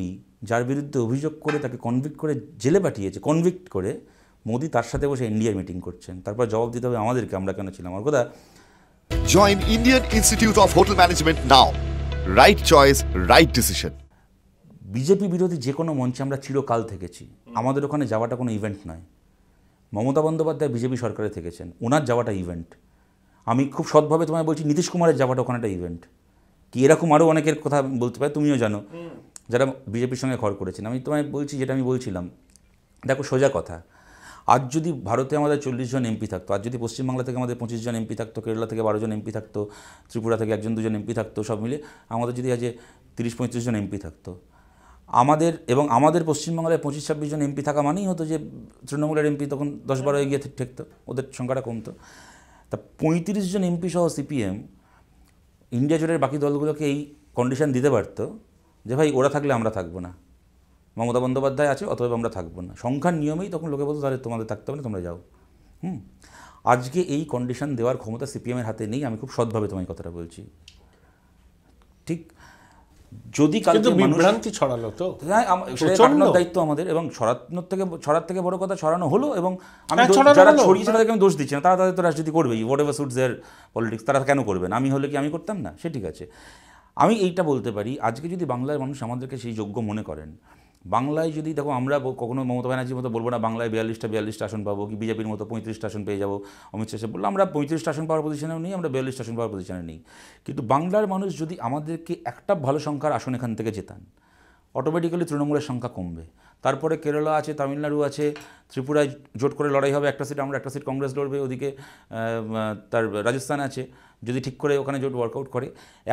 B: যার বিরুদ্ধে অভিযোগ করে তাকে কনভিক্ট করে জেলে পাঠিয়েছে, কনভিক্ট করে, মোদি তার সাথে বসে ইন্ডিয়ার মিটিং করছেন। তারপর জবাব দিতে হবে আমাদেরকে, আমরা কেন ছিলাম। আমার কথা,
C: Join Indian Institute of Hotel Management now. Right choice, right decision.
B: BJP বিরোধী যে কোনো মঞ্চে আমরা চিরকাল থেকেছি, আমাদের ওখানে যাওয়াটা কোনো ইভেন্ট নয়। মমতা বন্দ্যোপাধ্যায় বিজেপি সরকারে থেকেছেন, ওনার যাওয়াটা ইভেন্ট। আমি খুব সৎভাবে তোমায় বলছি, নীতিশ কুমারের যাওয়াটা ওখানে একটা ইভেন্ট। কি এরকম আরও অনেকের কথা বলতে পারে, তুমিও জানো, যারা বিজেপির সঙ্গে ঘর করেছেন। আমি তোমায় বলছি যেটা আমি বলছিলাম, দেখো সোজা কথা, আজ যদি ভারতে আমাদের 40 জন MP থাকতো, আজ যদি পশ্চিমবাংলা থেকে আমাদের 25 জন MP থাকতো, কেরালা থেকে 12 জন MP থাকতো, ত্রিপুরা থেকে 1-2 জন MP থাকতো, সব মিলে আমাদের যদি আজ 30-35 জন MP থাকতো, আমাদের পশ্চিমবাংলায় 25-26 জন MP থাকা মানেই হতো যে তৃণমূলের MP তখন 10-12 এগিয়ে ঠেকতো, ওদের সংখ্যাটা কমতো। তা 35 জন MP সহ CPM ইন্ডিয়া জোটের বাকি দলগুলোকে এই কন্ডিশন দিতে পারতো যে ভাই ওরা থাকলে আমরা থাকবো না, মমতা বন্দ্যোপাধ্যায় আছে অতএব আমরা থাকবো না। সংখ্যার নিয়মেই তখন লোকে বলতো তাহলে তোমাদের থাকতে হবে না, তোমরা যাও। আজকে এই কন্ডিশন দেওয়ার ক্ষমতা CPM-এর হাতে নেই। আমি খুব সৎভাবে তোমায় কথাটা বলছি, ঠিক? যদি কালকে
A: বিভ্রান্তি ছড়ালো তো
B: দায়িত্ব আমাদের, এবং ছড়ার থেকে বড় কথা ছড়ানো হলো। এবং আমি যারা ছড়িয়েছে তাদেরকে আমি দোষ দিচ্ছি না, তাদের তো রাজনীতি করবেই, whatever suits their politics, তারা কেন করবেন? আমি হলে কি আমি করতাম না? সে ঠিক আছে। আমি এইটা বলতে পারি, আজকে যদি বাংলার মানুষ আমাদেরকে সেই যোগ্য মনে করেন, বাংলায় যদি দেখো, আমরা কখনো মমতা ব্যানার্জির মতো বলবো না বাংলায় 42টা আসন পাবো, কি বিজেপির মতো 35টা আসন পেয়ে যাবো। অমিত শাহ বললো আমরা 35টা আসন পাওয়ার পজিশনেও নেই, আমরা 42টা আসন পাওয়ার পজিশনে নেই। কিন্তু বাংলার মানুষ যদি আমাদেরকে একটা ভালো সংখ্যার আসন এখান থেকে জেতান, অটোমেটিক্যালি তৃণমূলের সংখ্যা কমবে। তারপরে কেরালা আছে, তামিলনাড়ু আছে, ত্রিপুরায় জোট করে লড়াই হবে, একটা সিট আমরা, একটা সিট কংগ্রেস লড়বে, ওদিকে তার রাজস্থান আছে, যদি ঠিক করে ওখানে জোট ওয়ার্কআউট করে,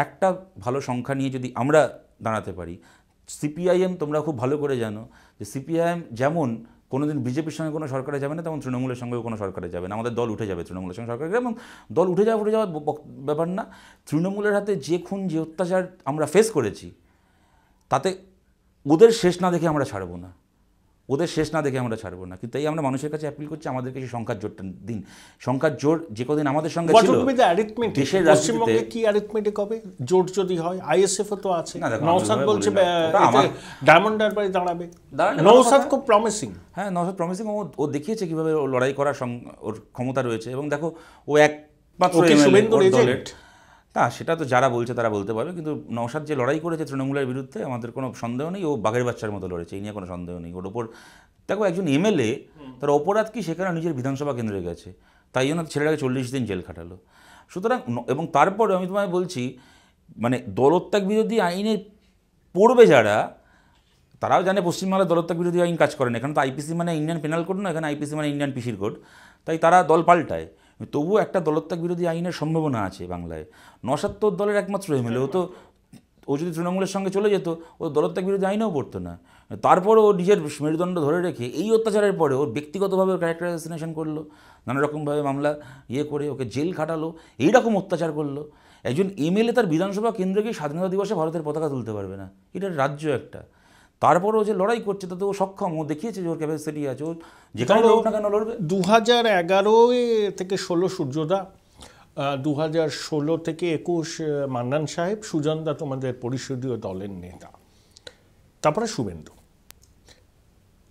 B: একটা ভালো সংখ্যা নিয়ে যদি আমরা দাঁড়াতে পারি। CPIM তোমরা খুব ভালো করে জানো যে CPIM যেমন কোনোদিন বিজেপির সঙ্গে কোনো সরকারে যাবে না, তেমন তৃণমূলের সঙ্গেও কোনো সরকারে যাবে না। আমাদের দল উঠে যাবে তৃণমূলের সঙ্গে সরকারে, এবং দল উঠে যাওয়ার ব্যাপার না। তৃণমূলের হাতে যে খুন, যে অত্যাচার আমরা ফেস করেছি, তাতে ওদের শেষ না দেখে আমরা ছাড়বো না, কিন্তু এই আমরা মানুষের কাছে অ্যাপিল করছি, আমাদেরকে সেই সংখ্যার জোরটা দিন। সংখ্যার জোর যে কদিন আমাদের সঙ্গে ছিল,
A: দেশের পশ্চিমবঙ্গে কি অ্যারিথমেটিক হবে জোট যদি হয়? ISF তো আছে, নওশাদ বলছে ডায়মন্ড হারবারে দাঁড়াবে, নওশাদ খুব প্রমিসিং।
B: হ্যাঁ, নওশাদ প্রমিসিং, ও দেখিয়েছে কীভাবে ও লড়াই করার ওর ক্ষমতা রয়েছে। এবং দেখো, ও একমাত্র
A: শুভেন্দুর এজেন্ট
B: না, সেটা তো যারা বলছে তারা বলতে পারবে, কিন্তু নওশাদ যে লড়াই করেছে তৃণমূলের বিরুদ্ধে, আমাদের কোনো সন্দেহ নেই ও বাঘের বাচ্চার মতো লড়েছে, এই নিয়ে কোনো সন্দেহ নেই। ওর ওপর দেখো, একজন MLA, তার অপরাধ কি? সেখানে নিজের বিধানসভা কেন্দ্রে গেছে, তাই জন্য ছেলেটাকে 40 দিন জেল খাটালো। সুতরাং, এবং তারপরে আমি তোমায় বলছি, মানে দলত্যাগ বিরোধী আইনে পড়বে যারা, তারাও জানে পশ্চিমবাংলায় দলত্যাগ বিরোধী আইন কাজ করে না। এখানে তো IPC মানে ইন্ডিয়ান পেনাল কোড না, এখানে IPC মানে ইন্ডিয়ান পিসির কোড, তাই তারা দল পাল্টায়। তবুও একটা দলত্যাগ বিরোধী আইনের সম্ভাবনা আছে বাংলায়। নওশাদ তো দলের একমাত্র MLA, ও যদি তৃণমূলের সঙ্গে চলে যেত, ও দলত্যাগ বিরোধী আইনেও পড়তো না। তারপরে ও নিজের মেরুদণ্ড ধরে রেখে এই অত্যাচারের পরে ওর ব্যক্তিগতভাবে ক্যারেক্টার অ্যাসাসিনেশন করলো, নানা রকমভাবে মামলা করে ওকে জেল খাটালো, এইরকম অত্যাচার করলো। একজন MLA তার বিধানসভা কেন্দ্রে গিয়ে স্বাধীনতা দিবসে ভারতের পতাকা তুলতে পারবে না, এটা রাজ্য একটা। তারপরেও যে লড়াই করছে তাতে ও সক্ষম, ও দেখিয়েছে যে ওর ক্যাপাসিটি আছে, ও যেখানে লড়ুক না কেন লড়বে।
A: 2011 থেকে 16 সূর্যদা, 2016 থেকে 21 মান্নান সাহেব, সুজনদা তোমাদের পরিষদীয় দলের নেতা, তারপরে শুভেন্দু।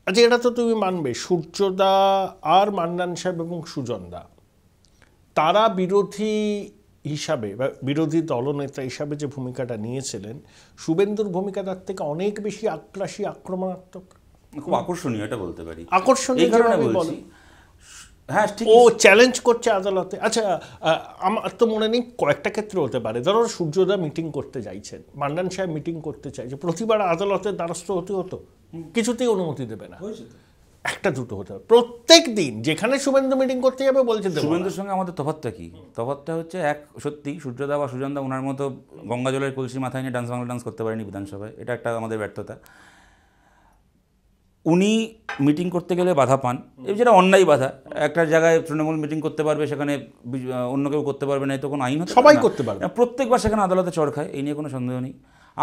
A: আচ্ছা, এটা তো তুমি মানবে, সূর্যদা আর মান্নান সাহেব এবং সুজনদা, তারা বিরোধী হিসাবে বা বিরোধী দলনেতা হিসাবে যে ভূমিকাটা নিয়েছিলেন, শুভেন্দুর ভূমিকা তার থেকে অনেক বেশি আগ্রাসী, আক্রমণাত্মক,
B: খুব আকর্ষণীয়, এটা বলতে পারি।
A: আকর্ষণীয়
B: কারণে বলছি, হ্যাঁ ঠিক
A: ও চ্যালেঞ্জ করছে আদালতে। আচ্ছা, আমার তো মনে নেই, কয়েকটা ক্ষেত্রে হতে পারে। ধরো সূর্যদা মিটিং করতে চাইছেন, মান্নান সাহেব মিটিং করতে চাইছে, প্রতিবার আদালতের দ্বারস্থ হতে হতো, কিছুতেই অনুমতি দেবে না। একটা দুটো হতে হবে, প্রত্যেক দিন যেখানে শুভেন্দু মিটিং করতে যাবে বলছে দেবো না।
B: শুভেন্দুর সঙ্গে আমাদের তফাৎটা কি? তফাৎটা হচ্ছে এক, সত্যি সূর্যদা বা সুজনদা ওনার মতো গঙ্গা জলের কলসি মাথায় নিয়ে ডান্স বাংলা ডান্স করতে পারেনি বিধানসভায়, এটা একটা আমাদের ব্যর্থতা। উনি মিটিং করতে গেলে বাধা পান, এই যেটা অন্যায় বাধা। একটা জায়গায় তৃণমূল মিটিং করতে পারবে, সেখানে অন্য কেউ করতে পারবে না, তো কোনো আইন হতে
A: সবাই করতে পারবে,
B: প্রত্যেকবার সেখানে আদালতে চড় খায়, এই নিয়ে কোনো সন্দেহ নেই।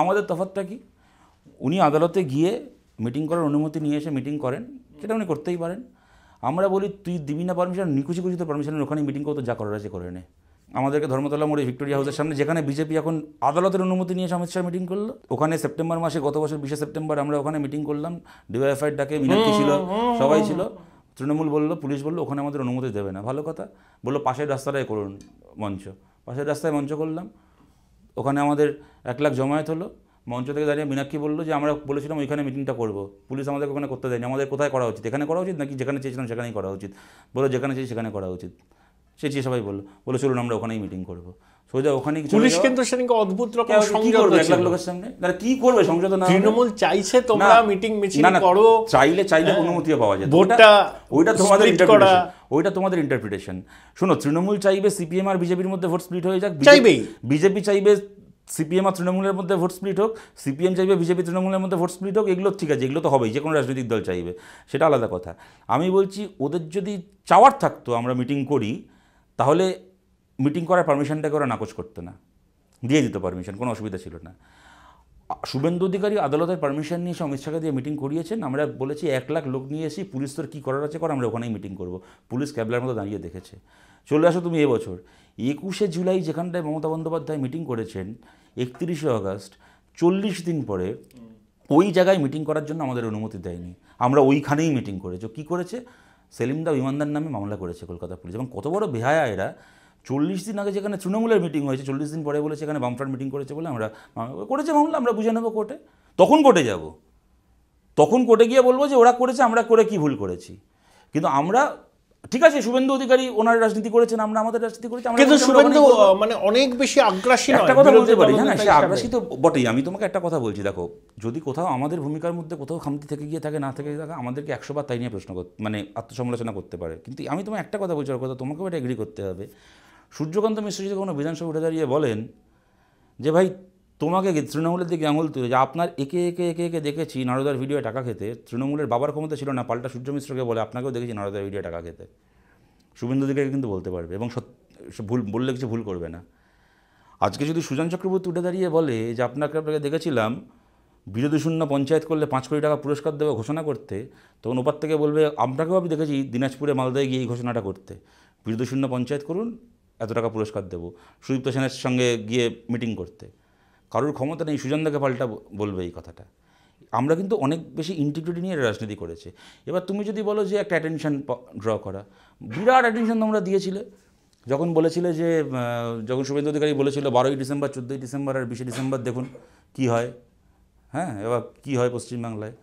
B: আমাদের তফাৎটা কি? উনি আদালতে গিয়ে মিটিং করার অনুমতি নিয়ে এসে মিটিং করেন, সেটা উনি করতেই পারেন। আমরা বলি তুই দিবি না পারমিশন, নিকুচি কুচি তো পারমিশনের ওখানে মিটিং করতে যা করার আছে করে নে। আমাদেরকে ধর্মতলা মোড়ে ভিক্টোরিয়া হাউসের সামনে, যেখানে বিজেপি এখন আদালতের অনুমতি নিয়ে অমিত শাহ মিটিং করলো, ওখানে সেপ্টেম্বর মাসে, গত বছর 20 সেপ্টেম্বর আমরা ওখানে মিটিং করলাম, ডিওয়াইএফআইয়ের ডাকে মীনাক্ষী ছিল, সবাই ছিল। তৃণমূল বললো, পুলিশ বললো ওখানে আমাদের অনুমতি দেবে না। ভালো কথা, বললো পাশের রাস্তাটাই করুন মঞ্চ। পাশের রাস্তায় মঞ্চ করলাম, ওখানে আমাদের 1 লাখ জমায়েত হলো। মঞ্চ থেকে দাঁড়িয়ে মীনাক্ষী বললো যে আমরা বলেছিলাম ওইখানে মিটিংটা করবো, পুলিশ আমাদের ওখানে করতে দেয়নি, আমাদের কোথায় করা উচিত, এখানে করা উচিত নাকি যেখানে চেয়েছিলাম সেখানেই করা উচিত? বলো যেখানে চেয়েছি সেখানে করা উচিত। চেয়েছি সবাই বললো চলুন আমরা ওখানেই মিটিং করবো। সোজা ওখানেই
A: পুলিশ কিন্তু সেদিকে অদ্ভুত রকম সংযত
B: 1 লাখ লোকের সামনে, তারা কি করবে? সংযত না,
A: তৃণমূল চাইছে তোমরা মিটিং মিছিল করো,
B: চাইলে অনুমতিও পাওয়া যায়, ওইটা তোমাদের ইন্টারপ্রিটেশন। শোনো, তৃণমূল চাইবে সিপিএম আর বিজেপির মধ্যে ভোট স্প্লিট হয়ে যাক, বিজেপি চাইবে সিপিএম আর তৃণমূলের মধ্যে ভোট স্প্লিট হোক, সিপিএম চাইবে বিজেপি তৃণমূলের মধ্যে ভোট স্প্লিট হোক, এগুলো ঠিক আছে, এগুলো তো হবেই, যে কোনো রাজনৈতিক দল চাইবে, সেটা আলাদা কথা। আমি বলছি ওদের যদি চাওয়ার থাকতো আমরা মিটিং করি, তাহলে মিটিং করার পারমিশনটাকে ওরা নাকচ করতো না, দিয়ে দিত পারমিশন, কোনো অসুবিধা ছিল না। শুভেন্দু অধিকারী আদালতের পারমিশন নিয়ে এসে অমিত শাহকে দিয়ে মিটিং করিয়েছেন। আমরা বলেছি 1 লাখ লোক নিয়ে এসি, পুলিশ তোর কী করার আছে কর, আমরা ওখানেই মিটিং করবো। পুলিশ ক্যাবলার মতো দাঁড়িয়ে দেখেছে। চলে আসো তুমি এবছর 21শে জুলাই যেখানটায় মমতা বন্দ্যোপাধ্যায় মিটিং করেছেন, 31শে আগস্ট, 40 দিন পরে ওই জায়গায় মিটিং করার জন্য আমাদের অনুমতি দেয়নি, আমরা ওইখানেই মিটিং করেছি। কী করেছে? সেলিমদা বিমানদার নামে মামলা করেছে কলকাতা পুলিশ। এবং কত বড় বেহায়া এরা! 40 দিন আগে যেখানে তৃণমূলের মিটিং হয়েছে, 40 দিন পরে বলেছে এখানে বামফ্রন্ট মিটিং করেছে বলে আমরা করেছে মামলা, আমরা বুঝে নেবো কোর্টে। তখন কোর্টে যাব, তখন কোর্টে গিয়ে বলবো যে ওরা করেছে, আমরা করে কি ভুল করেছি। কিন্তু আমরা, ঠিক আছে, শুভেন্দু অধিকারী ওনার রাজনীতি করেছেন, আমরা আমাদের রাজনীতি করেছি।
A: কিন্তু শুভেন্দু মানে অনেক বেশি আগ্রাসী নয়,
B: একটা কথা বলতে পারি, হ্যাঁ সে আগ্রাসী তো বটেই। আমি তোমাকে একটা কথা বলছি, দেখো, যদি কোথাও আমাদের ভূমিকার মধ্যে কোথাও খামতি থেকে গিয়ে থাকে, না থেকে থাকে, আমাদেরকে 100 বার তাই নিয়ে প্রশ্ন মানে আত্মসমালোচনা করতে পারে। কিন্তু আমি তোমায় একটা কথা বলছি, ওর কথা তোমাকেও এটা এগ্রি করতে হবে। সূর্যকান্ত মিশ্র যদি কোনো বিধানসভা উঠে দাঁড়িয়ে বলেন যে ভাই তোমাকে তৃণমূলের দিকে আঙুল তুলে, যে আপনার একে একে একে একে দেখেছি নারদার ভিডিও টাকা খেতে, তৃণমূলের বাবার ক্ষমতা ছিল না, পাল্টা সূর্য মিশ্রকে বলে আপনাকেও দেখেছি নারদার ভিডিও টাকা খেতে, শুভেন্দু দিকে কিন্তু বলতে পারবে এবং ভুল বললে কিছু ভুল করবে না। আজকে যদি সুজন চক্রবর্তী উঠে দাঁড়িয়ে বলে যে আপনাকে দেখেছিলাম বিরোধী শূন্য পঞ্চায়েত করলে 5 কোটি টাকা পুরস্কার দেওয়া ঘোষণা করতে, তখন ওপার থেকে বলবে আপনাকেও আমি দেখেছি দিনাজপুরে মালদায় গিয়ে এই ঘোষণাটা করতে, বিরোধী শূন্য পঞ্চায়েত করুন, এত টাকা পুরস্কার দেবো, সুদীপ্ত সেনের সঙ্গে গিয়ে মিটিং করতে। কারোর ক্ষমতা নেই সুজনদাকে পাল্টা বলবে এই কথাটা। আমরা কিন্তু অনেক বেশি ইন্টিগ্রিটি নিয়ে রাজনীতি করেছে। এবার তুমি যদি বলো যে একটা অ্যাটেনশন ড্র করা, বিরাট অ্যাটেনশন তোমরা দিয়েছিলে যখন বলেছিলে যে, যখন শুভেন্দু অধিকারী বলেছিল 12ই ডিসেম্বর, 14ই ডিসেম্বর আর 20শে ডিসেম্বর দেখুন কি হয়। হ্যাঁ, এবার কী হয় পশ্চিমবাংলায়,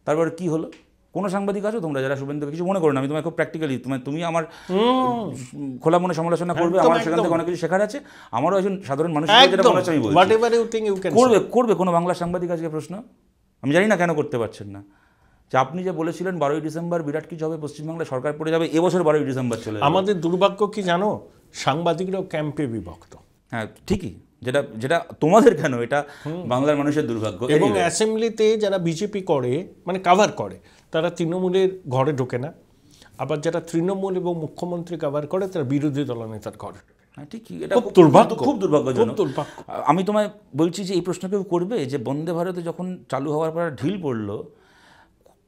B: তারপরে কি হলো? কোনো সাংবাদিক আছো তোমরা যারা শুভেন্দুকে কিছু মনে করো না, আমি তোমায় খুব প্র্যাকটিক্যালি, তুমি আমার খোলা মনে সমালোচনা করবে, আমার সেখান থেকে অনেক কিছু শেখার আছে, আমারও একজন সাধারণ মানুষ যেটা মনে হচ্ছে আমি বলছি। করবে কোনো বাংলা সাংবাদিক আজকে প্রশ্ন? আমি জানি না কেন করতে পারছেন না, যে আপনি যে বলেছিলেন 12ই ডিসেম্বর বিরাট কিছু হবে, পশ্চিমবাংলায় সরকার পড়ে যাবে, এবছর 12ই ডিসেম্বর চলে যাবে।
A: আমাদের দুর্ভাগ্য কি জানো, সাংবাদিকরাও ক্যাম্পে বিভক্ত।
B: হ্যাঁ ঠিকই, যেটা তোমাদের কেন, এটা বাংলার মানুষের দুর্ভাগ্য।
A: এবং অ্যাসেম্বলিতে যারা বিজেপি করে মানে কাভার করে, তারা তৃণমূলের ঘরে ঢোকে না, আবার যারা তৃণমূল এবং মুখ্যমন্ত্রী কাভার করে তারা বিরোধী দলনেতার ঘরে।
B: হ্যাঁ ঠিকই, এটা খুব দুর্ভাগ্যজনক। আমি তোমায় বলছি যে এই প্রশ্ন কেউ করবে যে বন্দে ভারতে যখন চালু হওয়ার পর ঢিল পড়লো,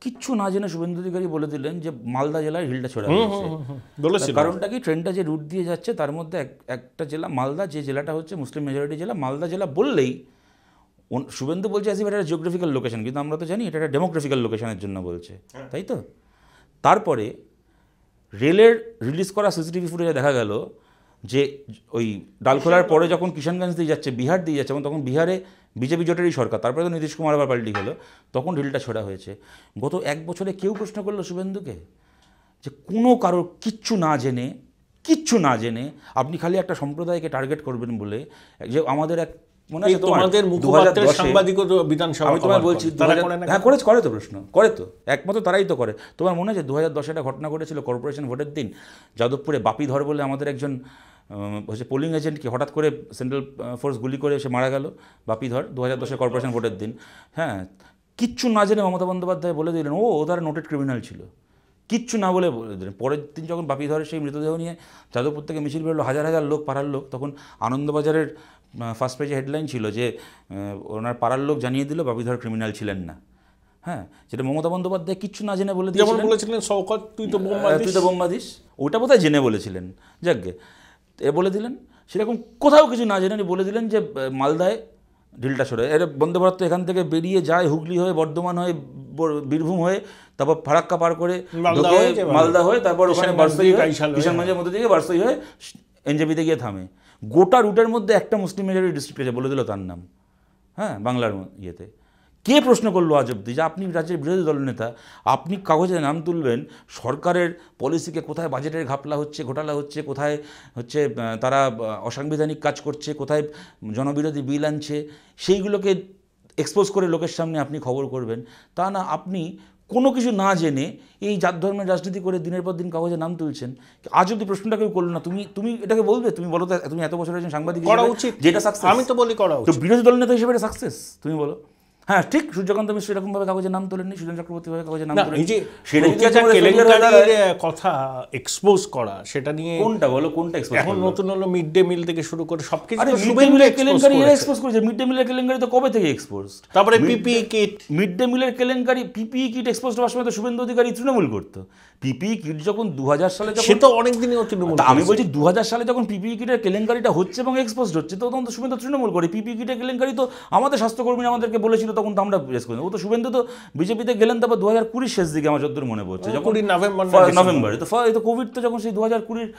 B: কিচ্ছু না জেনে শুভেন্দু অধিকারী বলে দিলেন যে মালদা জেলায় ঢিলটা ছড়া হয়েছে। কারণটা কি, ট্রেনটা যে রুট দিয়ে যাচ্ছে তার মধ্যে একটা জেলা মালদা, যে জেলাটা হচ্ছে মুসলিম মেজরিটি জেলা, মালদা জেলা বললেই শুভেন্দু বলছে আসি এটা জিওগ্রাফিক্যাল লোকেশন, কিন্তু আমরা তো জানি এটা একটা ডেমোগ্রাফিক্যাল লোকেশনের জন্য বলছে, তাই তো? তারপরে রেলের রিলিজ করা সিসিটিভি ফুটেজে দেখা গেল যে ওই ডালখোলার পরে যখন কিষানগঞ্জ দিয়ে যাচ্ছে, বিহার দিয়ে যাচ্ছে, এবং তখন বিহারে বিজেপি জোটেরই সরকার, তারপরে তো নীতিশ কুমার আবার পাল্টি হলো, তখন ঢিলটা ছোড়া হয়েছে। গত 1 বছরে কেউ প্রশ্ন করলো শুভেন্দুকে যে কোনো কারোর কিচ্ছু না জেনে আপনি খালি একটা সম্প্রদায়কে টার্গেট করবেন বলে, যে আমাদের এক মনে আছে
A: তোমাদের মুখপাত্রের সাংবাদিকও তো বিধানসভা,
B: আমি তোমায় বলছি হ্যাঁ করে তো প্রশ্ন করে তো একমাত্র তারাই তো করে। তোমার মনে আছে 2010 একটা ঘটনা ঘটেছিল কর্পোরেশন ভোটের দিন, যাদবপুরে বাপি ধর বলে আমাদের একজন হচ্ছে পোলিং এজেন্টকে হঠাৎ করে সেন্ট্রাল ফোর্স গুলি করে এসে মারা গেল, বাপি ধর 2010 কর্পোরেশন ভোটের দিন। হ্যাঁ, কিচ্ছু না জেনে মমতা বন্দ্যোপাধ্যায় বলে দিলেন ও তারা নোটেড ক্রিমিনাল ছিল, কিচ্ছু না বলে দিলেন। পরের দিন যখন বাপি ধরের সেই মৃতদেহ নিয়ে যাদবপুর থেকে মিছিল বেরোলো, হাজার হাজার লোক, পাড়ার লোক, তখন আনন্দবাজারের ফার্স্ট পেজে হেডলাইন ছিল যে ওনার পাড়ার লোক জানিয়ে দিল বাপি ধর ক্রিমিনাল ছিলেন না। হ্যাঁ, যেটা মমতা বন্দ্যোপাধ্যায় কিচ্ছু না জেনে বলে
A: বলেছিলেন শওকত তুই তো
B: বোম্বা দিস, ওটা বোধহয় জেনে বলেছিলেন, যাকগে এ বলে দিলেন। সেরকম কোথাও কিছু না জেনে বলে দিলেন যে মালদায় ঢিলটা সরে, এর বন্দে ভারত এখান থেকে বেরিয়ে যায় হুগলি হয়ে, বর্ধমান হয়ে, বীরভূম হয়ে, তারপর ফারাক্কা পার করে মালদা হয়ে, তারপর ওখানে বারসই হয়ে, কিষানগঞ্জের মধ্যে থেকে বারসই হয়ে এনজেপিতে গিয়ে থামে। গোটা রুটের মধ্যে একটা মুসলিম মেজরিটি ডিস্ট্রিক্ট আছে, বলে দিল তার নাম। হ্যাঁ, বাংলার ইয়েতে কে প্রশ্ন করলো আজ অব্দি যে আপনি রাজ্যের বিরোধী দলনেতা, আপনি কাগজে নাম তুলবেন সরকারের পলিসিকে, কোথায় বাজেটের ঘাটলা হচ্ছে, ঘোটালা হচ্ছে, কোথায় হচ্ছে তারা অসাংবিধানিক কাজ করছে, কোথায় জনবিরোধী বিল আনছে, সেইগুলোকে এক্সপোজ করে লোকের সামনে আপনি খবর করবেন। তা না, আপনি কোনো কিছু না জেনে এই জাত ধর্মের রাজনীতি করে দিনের পর দিন কাগজে নাম তুলছেন। আজ অব্দি প্রশ্নটা কেউ করলো না। তুমি এটাকে বলবে, তুমি বলো তো, তুমি এত বছর একজন সাংবাদিক
A: করা উচিত,
B: যেটা সাকসেস,
A: আমি তো বলি করা উচিত,
B: তো বিরোধী দলনেতা হিসেবে এটা সাকসেস তুমি বলো। হ্যাঁ ঠিক, সূর্যকান্ত মিশ্র এরকমভাবে কাগজে নাম তোলেননি, সুজন চক্রবর্তী ভাবে কাগজে নাম তোলেন,
A: কথা এক্সপোজ করা, সেটা নিয়ে
B: কোনটা বলো, কোনটা এক্সপোজ?
A: এখন নতুন হলো মিড ডে মিল থেকে শুরু করে সবকিছু।
B: মিড ডে মিলের কেলেঙ্কারি এক্সপোজ করেছে, মিড ডে মিলের কেলেঙ্কারি তো কবে থেকে এক্সপোজ।
A: তারপরে পিপিই কিট,
B: মিড ডে মিলের কেলেঙ্কারি, পিপিই কিট এক্সপোজ হওয়ার সময় তো শুভেন্দু অধিকারী তৃণমূল করতো। পিপিই কিট যখন 2000 সালে,
A: সে তো অনেকদিনই তৃণমূল,
B: আমি বলছি 2000 সালে যখন পিপিই কিটের কেলেঙ্কারিটা হচ্ছে এবং এক্সপোজ হচ্ছে, তখন তো শুভেন্দু তৃণমূল করে। পিপিই কিটের কেলেঙ্কারি তো আমাদের স্বাস্থ্যকর্মীরা আমাদেরকে বলেছিল, তখন তো আমরা প্রেস করি। ও তো শুভেন্দু তো বিজেপিতে গেলেন তারপর 2020 শেষ দিকে, আমার যতদূর মনে পড়ছে, যখন নভেম্বরে। তো এই তো কোভিড তো যখন সেই 2020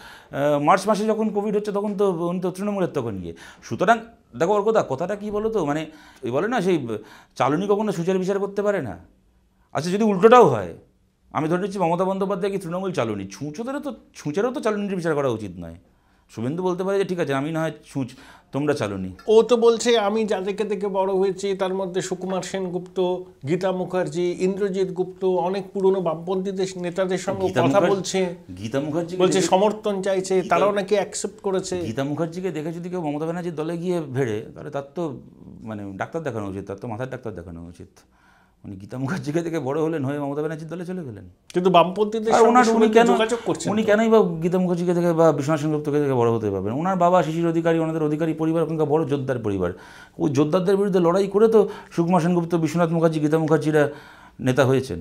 B: মার্চ মাসে যখন কোভিড হচ্ছে, তখন তো উনি তো তৃণমূলের তখন গিয়ে। সুতরাং দেখো ওর কথাটা কী বলো তো, মানে ওই বলে না সেই চালনি কখনো সুচার বিচার করতে পারে না। আচ্ছা, যদি উল্টোটাও হয়, আমি ধরে নিচ্ছি মমতা বন্দ্যোপাধ্যায় কি তৃণমূল চালনি, ছুঁচেরও তো চালনির বিচার করা উচিত নয়। শুভেন্দু বলতে পারে যে ঠিক আছে, আমি না হয় ছুঁচ, তোমরা চালনি।
A: ও তো বলছে আমি যাদেরকে দেখে বড় হয়েছি তার মধ্যে সুকুমার সেনগুপ্ত, গীতা মুখার্জি, ইন্দ্রজিৎ গুপ্ত, অনেক পুরনো বামপন্থীদের নেতাদের সঙ্গে কথা বলছে।
B: গীতা মুখার্জি
A: বলছে সমর্থন চাইছে, তারাও নাকি অ্যাকসেপ্ট করেছে।
B: গীতা মুখার্জিকে দেখে যদি কেউ মমতা ব্যানার্জির দলে গিয়ে ভেড়ে, তাহলে তার তো মানে ডাক্তার দেখানো উচিত, তার তো মাথার ডাক্তার দেখানো উচিত। উনি গীতা মুখার্জিকে থেকে বড় হলেন, হয়ে মমতা ব্যানার্জির দলে চলে গেলেন।
A: কিন্তু বামপন্থীদের সঙ্গে যোগাযোগ করছেন,
B: উনি কেনই বা গীতা মুখার্জিকে থেকে বা বিশ্বনাথ সেনগুপ্তকে থেকে বড় হতে পারবেন? ওনার বাবা শিশির অধিকারী, ওনাদের অধিকারী পরিবার ওখানকার বড় যোদ্ধার পরিবার। ওই যোদ্ধারদের বিরুদ্ধে লড়াই করে তো সুকুমার সেনগুপ্ত, বিশ্বনাথ মুখার্জি, গীতা মুখার্জিরা নেতা হয়েছেন।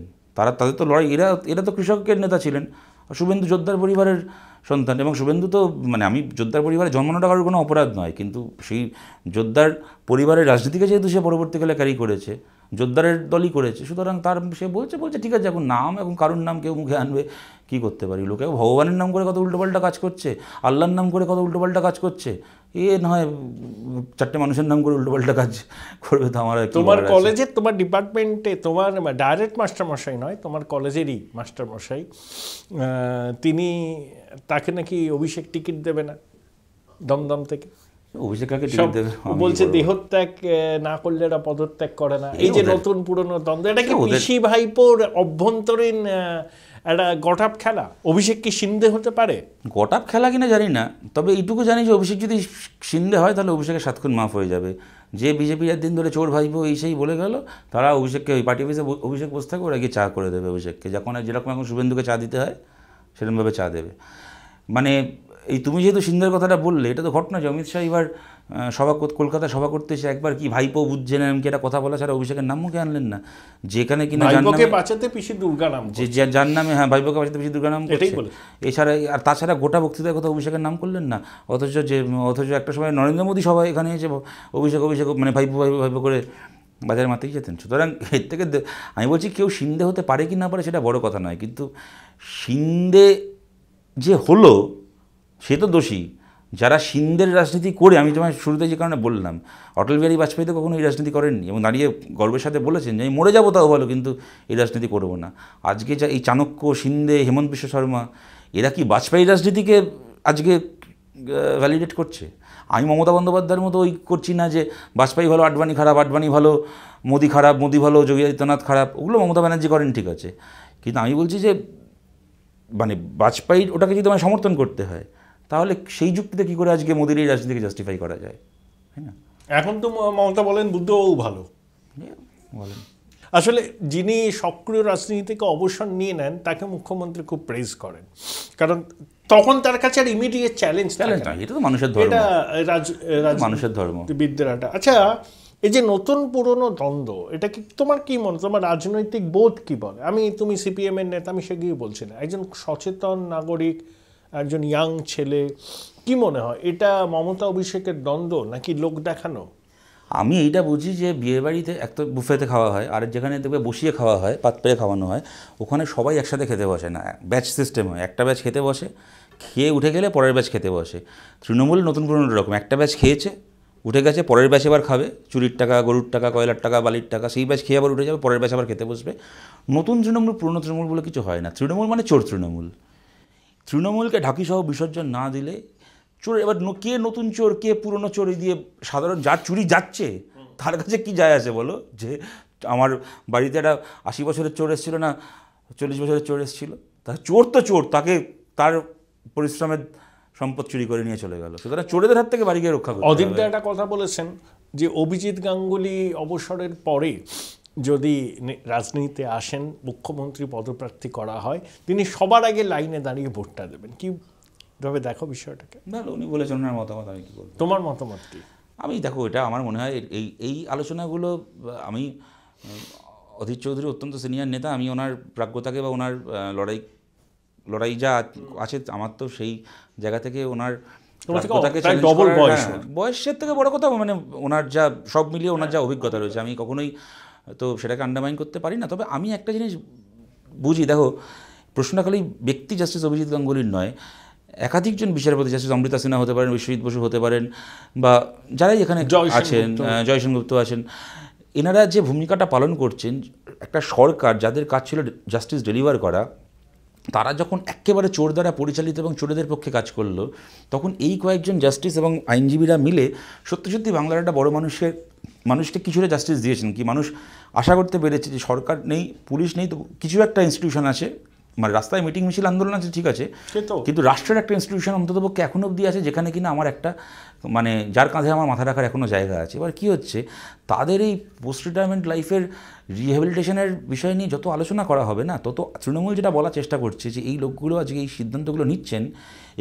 B: তাদের তো লড়াই, এরা তো কৃষকের নেতা ছিলেন। শুভেন্দু যোদ্ধার পরিবারের সন্তান, এবং শুভেন্দু তো মানে আমি যোদ্ধার পরিবারে জন্মানোটা কারোর কোনো অপরাধ নয়, কিন্তু সেই যোদ্ধার পরিবারের রাজনীতিকে যেহেতু সে পরবর্তীকালে ক্যারি করেছে, যোদ্ধারের দলই করেছে, সুতরাং তার সে বলছে ঠিক আছে, এখন নাম, এখন কারোর নাম কেউ মুখে আনবে, কী করতে পারি? লোকে ভগবানের নাম করে কত উল্টোপাল্টা কাজ করছে, আল্লাহর নাম করে কত উল্টোপাল্টা কাজ করছে, এ নয় 4টে মানুষের নাম করে উল্টোপাল্টা কাজ করবে তো আমার।
A: তোমার কলেজে, তোমার ডিপার্টমেন্টে, তোমার ডাইরেক্ট মাস্টারমশাই নয়, তোমার কলেজেরই মাস্টারমশাই, তাকে নাকি অভিষেক টিকিট দেবে না দমদম থেকে।
B: অভিষেককে টিকিট দেবে
A: বলছে, দেহত্যাগ না করলে এরা পদত্যাগ করে না। এই যে নতুন পুরনো দ্বন্দ্ব, এটা কি পিসি ভাইপোর অভ্যন্তরীণ একটা গটাপ খেলা? অভিষেক কি সিন্ধে হতে পারে?
B: গটাপ খেলা কিনা জানি না, তবে এইটুকু জানি যে অভিষেক যদি সিন্ধে হয় তাহলে অভিষেকের 7 খুন মাফ হয়ে যাবে। যে বিজেপি দিন ধরে চোর ভাইপো এই সেই বলে গেল, তারা অভিষেককে ওই পার্টি অফিসে অভিষেক বসে থাকবে, ওরা গিয়ে চা করে দেবে অভিষেককে, যেরকম এখন শুভেন্দুকে চা দিতে হয় সেরকমভাবে চা দেবে। মানে এই তুমি যেহেতু সিন্ধের কথাটা বললে, এটা তো ঘটনা যে অমিত শাহ এবার কলকাতায় সভা করতে এসে একবার কি ভাইপো বুঝছে না এমন কি একটা কথা বলা ছাড়া অভিষেকের নাম মুখে আনলেন না, যেখানে কিনা
A: বাঁচাতে পিসি দুর্গা নাম,
B: যার নামে, হ্যাঁ ভাইপোকে বাঁচাতে পিসি দুর্গা নাম করছে। এছাড়া আর তাছাড়া গোটা বক্তৃতার কথা অভিষেকের নাম করলেন না। অথচ একটা সময় নরেন্দ্র মোদী সবাই এখানে এসে অভিষেক মানে ভাইপো করে বাজারে মারতেই যেতেন। সুতরাং এর থেকে আমি বলছি কেউ সিন্ধে হতে পারে কি না পারে সেটা বড় কথা নয়, কিন্তু সিন্ধে যে হলো সে তো দোষী, যারা সিন্ধের রাজনীতি করে, আমি তোমায় শুরুতে যে কারণে বললাম, অটল বিহারী বাজপেয়ী তো কখনো এই রাজনীতি করেননি এবং দাঁড়িয়ে গর্বের সাথে বলেছেন যে আমি মরে যাবো তাও ভালো, কিন্তু এই রাজনীতি করবো না। আজকে যা এই চাণক্য, সিন্ধে, হেমন্ত বিশ্ব শর্মা, এরা কি বাজপেয়ী রাজনীতিকে আজকে ভ্যালিডেট করছে? আমি মমতা বন্দ্যোপাধ্যায়ের মতো ওই করছি না যে বাজপেয়ী ভালো, আডবাণী খারাপ, আডবাণী ভালো, মোদি খারাপ, মোদি ভালো, যোগী আদিত্যনাথ খারাপ, ওগুলো মমতা ব্যানার্জি করেন ঠিক আছে, কিন্তু আমি বলছি যে মানে বাজপেয়ীর ওটাকে যদি আমায় সমর্থন করতে হয় তাহলে সেই যুক্তিতে কী করে আজকে মোদির এই রাজনীতিকে জাস্টিফাই করা যায়, তাই না?
A: এখন তো মমতা বলেন বুদ্ধবাবু ভালো
B: বলেন।
A: আসলে যিনি সক্রিয় রাজনীতি থেকে অবসর নিয়ে নেন তাকে মুখ্যমন্ত্রী খুব প্রেজ করেন, কারণ তখন তার কাছে আর ইমিডিয়েট চ্যালেঞ্জ
B: না, এটা তো মানুষের ধর্ম,
A: এটা
B: মানুষের ধর্ম,
A: বিদ্যাটা। আচ্ছা, এই যে নতুন পুরনো দ্বন্দ্ব, এটা কি তোমার কি মনে, তোমার রাজনৈতিক বোধ কি বলে? তুমি সিপিএম এর নেতা, আমি সেগুলোই বলছি না, একজন সচেতন নাগরিক, একজন ইয়াং ছেলে, কি মনে হয় এটা মমতা অভিষেকের দ্বন্দ্ব নাকি লোক দেখানো?
B: আমি এইটা বুঝি যে বিয়েবাড়িতে এক তো বুফেতে খাওয়া হয়, আর যেখানে দেখবে বসিয়ে খাওয়া হয়, পাত পেরে খাওয়ানো হয়, ওখানে সবাই একসাথে খেতে বসে না, ব্যাচ সিস্টেম হয়। একটা ব্যাচ খেতে বসে, খেয়ে উঠে গেলে পরের ব্যাচ খেতে বসে। তৃণমূল নতুন পুরনো রকম, একটা ব্যাচ খেয়েছে উঠে গেছে, পরের ব্যাচ এবার খাবে, চুরির টাকা, গরুর টাকা, কয়লার টাকা, বালির টাকা, সেই ব্যাচ খেয়ে আবার উঠে যাবে, পরের ব্যাচ আবার খেতে বসবে। নতুন তৃণমূল পুরনো তৃণমূল বলে কিছু হয় না। তৃণমূল মানে চোর তৃণমূল। তৃণমূলকে ঢাকিসহ বিসর্জন না দিলে চোর, এবার কে নতুন চোর কে পুরনো চোর দিয়ে সাধারণ যার চুরি যাচ্ছে তার কাছে কি যায় আসে বলো? যে আমার বাড়িতে একটা 80 বছরের চোর এসেছিলো না 40 বছরের চোর এসেছিলো, তা চোর তো চোর, তাকে তার পরিশ্রমের সম্পদ চুরি করে নিয়ে চলে গেল, সুতরাং চোরেদের হাত থেকে বাড়ি গিয়ে রক্ষা করতে হবে।
A: অদিতদা একটা কথা বলেছেন যে অভিজিৎ গাঙ্গুলি অবসরের পরে যদি রাজনীতিতে আসেন, মুখ্যমন্ত্রী পদপ্রার্থী করা হয়, তিনি সবার আগে লাইনে দাঁড়িয়ে ভোটটা দেবেন। কিভাবে দেখো বিষয়টাকে?
B: না, উনি বলেছেন ওনার মতামত, আমি কী বলবো?
A: তোমার মতামত কি?
B: আমি দেখো, এটা আমার মনে হয় এই আলোচনাগুলো, আমি অধীর চৌধুরী অত্যন্ত সিনিয়র নেতা, আমি ওনার প্রাজ্ঞতাকে বা ওনার লড়াই যা আছে, আমার তো সেই জায়গা থেকে ওনার বয়সের থেকে বড় কথা, মানে ওনার যা সব মিলিয়ে ওনার যা অভিজ্ঞতা রয়েছে, আমি কখনোই তো সেটাকে আন্ডারমাইন করতে পারি না। তবে আমি একটা জিনিস বুঝি, দেখো, প্রশ্নটা খালি ব্যক্তি জাস্টিস অভিজিৎ গাঙ্গুলির নয়, একাধিকজন বিচারপতি, জাস্টিস অমৃতা সিনহা হতে পারেন, বিশ্বজিৎ বসু হতে পারেন, বা যারাই এখানে আছেন, জয় সেনগুপ্ত আছেন, এনারা যে ভূমিকাটা পালন করছেন, একটা সরকার যাদের কাজ ছিল জাস্টিস ডেলিভার করা, তারা যখন একেবারে চোর দ্বারা পরিচালিত এবং চোরেদের পক্ষে কাজ করলো, তখন এই কয়েকজন জাস্টিস এবং আইনজীবীরা মিলে সত্যি সত্যি বাংলার একটা বড় মানুষকে কিছুটা জাস্টিস দিয়েছেন। কি মানুষ আশা করতে পেরেছে যে সরকার নেই, পুলিশ নেই, তো কিছু একটা ইনস্টিটিউশন আছে, মানে রাস্তায় মিটিং মিছিল আন্দোলন আছে ঠিক আছে, কিন্তু রাষ্ট্রের একটা ইনস্টিটিউশন অন্ততপক্ষে এখনও অবধি আছে, যেখানে কিনা আমার একটা, মানে যার কাঁধে আমার মাথা রাখার এখনও জায়গা আছে। এবার কী হচ্ছে, তাদের এই পোস্ট রিটায়ারমেন্ট লাইফের রিহ্যাবিলিটেশনের বিষয় নিয়ে যত আলোচনা করা হবে না, তত তৃণমূল যেটা বলার চেষ্টা করছে যে এই লোকগুলো আজকে এই সিদ্ধান্তগুলো নিচ্ছেন,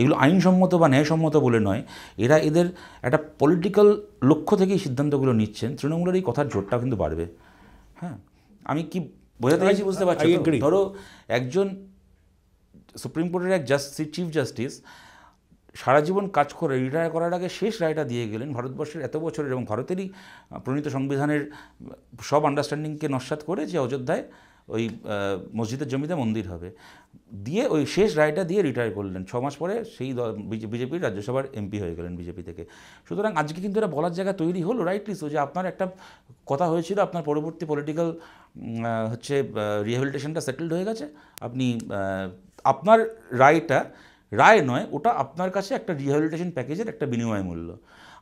B: এগুলো আইনসম্মত বা ন্যায়সম্মত বলে নয়, এরা এদের একটা পলিটিক্যাল লক্ষ্য থেকে এই সিদ্ধান্তগুলো নিচ্ছেন, তৃণমূলের এই কথার জোরটা কিন্তু বাড়বে। হ্যাঁ, আমি কি বোঝাতে চাইছি বুঝতে পারছি? ধরো একজন সুপ্রিম কোর্টের এক চিফ জাস্টিস সারা জীবন কাজ করে রিটায়ার করার আগে শেষ রায়টা দিয়ে গেলেন, ভারতবর্ষের এত বছরের এবং ভারতেরই প্রণীত সংবিধানের সব আন্ডারস্ট্যান্ডিংকে নস্যাৎ করে যে অযোধ্যায় ওই মসজিদের জমিতে মন্দির হবে, দিয়ে ওই শেষ রায়টা দিয়ে রিটায়ার করলেন। 6 মাস পরে সেই বিজেপির রাজ্যসভার এমপি হয়ে গেলেন বিজেপি থেকে। সুতরাং আজকে কিন্তু এটা বলার জায়গা তৈরি হলো রাইটলি সো, যে আপনার একটা কথা হয়েছিল, আপনার পরবর্তী পলিটিক্যাল রিহ্যাবিলিটেশনটা সেটেলড হয়ে গেছে, আপনি আপনার রায় নয়, ওটা আপনার কাছে একটা রিহ্যাবিলিটেশন প্যাকেজের একটা বিনিময় মূল্য।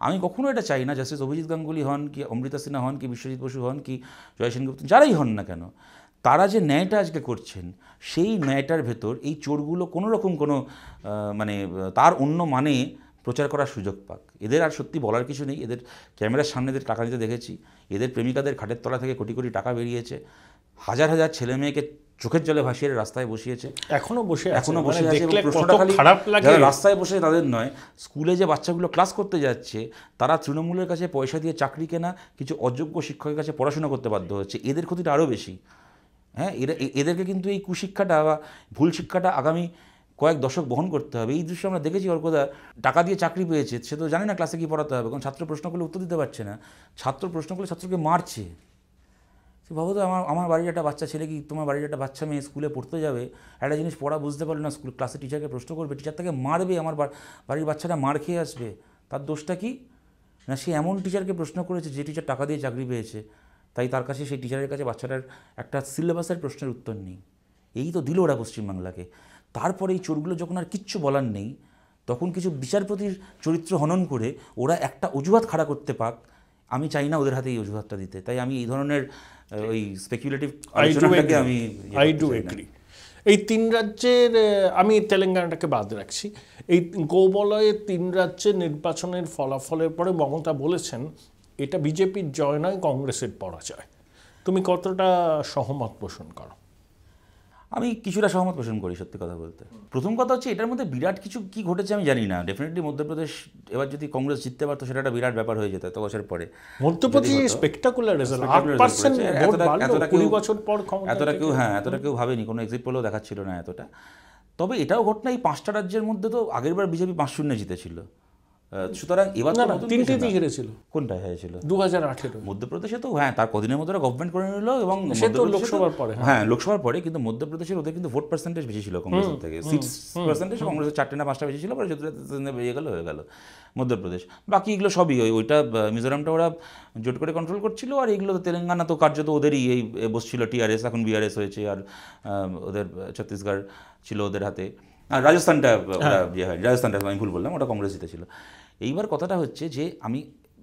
B: আমি কখনো এটা চাই না জাস্টিস অভিজিৎ গাঙ্গুলি হন কি অমৃতা সিনহা হন কি বিশ্বজিৎ বসু হন কি জয় সেনগুপ্ত, যারাই হন না কেন, তারা যে ন্যায়টা আজকে করছেন, সেই ন্যায়টার ভেতর এই চোরগুলো কোনো রকম কোনো মানে তার অন্য মানে প্রচার করার সুযোগ পাক। এদের আর সত্যি বলার কিছু নেই, এদের ক্যামেরার সামনে এদের টাকা দিতে দেখেছি, এদের প্রেমিকাদের খাটের তলা থেকে কোটি কোটি টাকা বেরিয়েছে, হাজার হাজার ছেলে মেয়েকে চোখের জলে ভাসিয়ে রাস্তায় বসিয়েছে, এখনো বসে আছে। প্রশ্নটা খালি যারা রাস্তায় বসে তাদের নয়, স্কুলে যে বাচ্চাগুলো ক্লাস করতে যাচ্ছে, তারা তৃণমূলের কাছে পয়সা দিয়ে চাকরি কেনা কিছু অযোগ্য শিক্ষকের কাছে পড়াশোনা করতে বাধ্য হচ্ছে, এদের ক্ষতিটা আরও বেশি। হ্যাঁ, এদেরকে কিন্তু এই কুশিক্ষাটা বা ভুল শিক্ষাটা আগামী কয়েক দশক বহন করতে হবে। এই দৃশ্য আমরা দেখেছি, অর্কদা টাকা দিয়ে চাকরি পেয়েছে, সে তো জানে না ক্লাসে কী পড়াতে হবে, কারণ ছাত্র প্রশ্ন করলে উত্তর দিতে পারছে না, ছাত্র প্রশ্ন করলে ছাত্রকে মারছে, ভাবো তো, আমার বাড়ির একটা বাচ্চা ছেলে কি তোমার বাড়ির একটা বাচ্চা মেয়ে স্কুলে পড়তে যাবে, একটা জিনিস পড়া বুঝতে পারলো না, স্কুল ক্লাসে টিচারকে প্রশ্ন করবে, টিচার তাকে মারবে, আমার বাড়ির বাচ্চাটা মার খেয়ে আসবে, তার দোষটা কি? না, সে এমন টিচারকে প্রশ্ন করেছে যে টিচার টাকা দিয়ে চাকরি পেয়েছে, তাই তার কাছে সেই টিচারের কাছে বাচ্চাটার একটা সিলেবাসের প্রশ্নের উত্তর নেই। এই তো দিল ওরা পশ্চিমবাংলাকে। তারপরে এই চোরগুলো যখন আর কিচ্ছু বলার নেই, তখন কিছু বিচারপতির চরিত্র হনন করে ওরা একটা অজুহাত খাড়া করতে পাক। আমি চাই না ওদের হাতে এই অজুহাতটা দিতে, তাই আমি এই ধরনের ওই স্পেকুলেটিভ আলোচনাটাকে আমি
A: আই ডু এগ্রি। এই 3 রাজ্যের, আমি তেলেঙ্গানাটাকে বাদ রাখছি, এই গোবলয়ে 3 রাজ্যের নির্বাচনের ফলাফলের পরে মমতা বলেছেন এটা বিজেপির জয় নয়, কংগ্রেসের পরাজয়। তুমি কতটা সহমত পোষণ করো?
B: আমি কিছুটা সহমত পোষণ করি, সত্যি কথা বলতে। প্রথম কথা হচ্ছে এটার মধ্যে বিরাট কিছু কি ঘটেছে আমি জানি না। ডেফিনেটলি মধ্যপ্রদেশ এবার যদি কংগ্রেস জিততে পারতো সেটা একটা বিরাট ব্যাপার হয়ে যেত এত বছর পরে।
A: মধ্যপ্রদেশ স্পেক্টাকুলার রেজাল্ট, 8% ভোট বাড়লো 20 বছর পর।
B: এতটা কেউ ভাবেনি, কোনো এক্সিট পোলও দেখাচ্ছিল না এতটা। তবে এটাও ঘটনা, এই 5টা রাজ্যের মধ্যে তো আগেরবার বিজেপি 5-0 জিতেছিল, সুতরাং এবার তো
A: 3টেতেই হেরেছিল।
B: কোনটায় হয়েছিল?
A: 2018
B: মধ্যপ্রদেশে তো তার কদিনের মধ্যে গভর্নমেন্ট করে নিল, এবং
A: লোকসভার পরে,
B: লোকসভার পরে। কিন্তু মধ্যপ্রদেশের ওদের কিন্তু ভোট পার্সেন্টেজ বেশি ছিল কংগ্রেসের থেকে, 6%, কংগ্রেসের 4টে না 5টা বেশি ছিল, পরে বেরিয়ে গেল, হয়ে গেল মধ্যপ্রদেশ। বাকি এগুলো সবই ওইটা মিজোরামটা ওরা জোট করে কন্ট্রোল করছিল, আর এগুলো তো তেলেঙ্গানা তো কার্যত ওদেরই এই বসছিল, টিআরএস এখন বিআরএস হয়েছে, আর ওদের ছত্তিশগড় ছিল ওদের হাতে, আর রাজস্থানটা আমি ভুল বললাম, ওটা কংগ্রেস জিতেছিল। এইবার কথাটা হচ্ছে যে আমি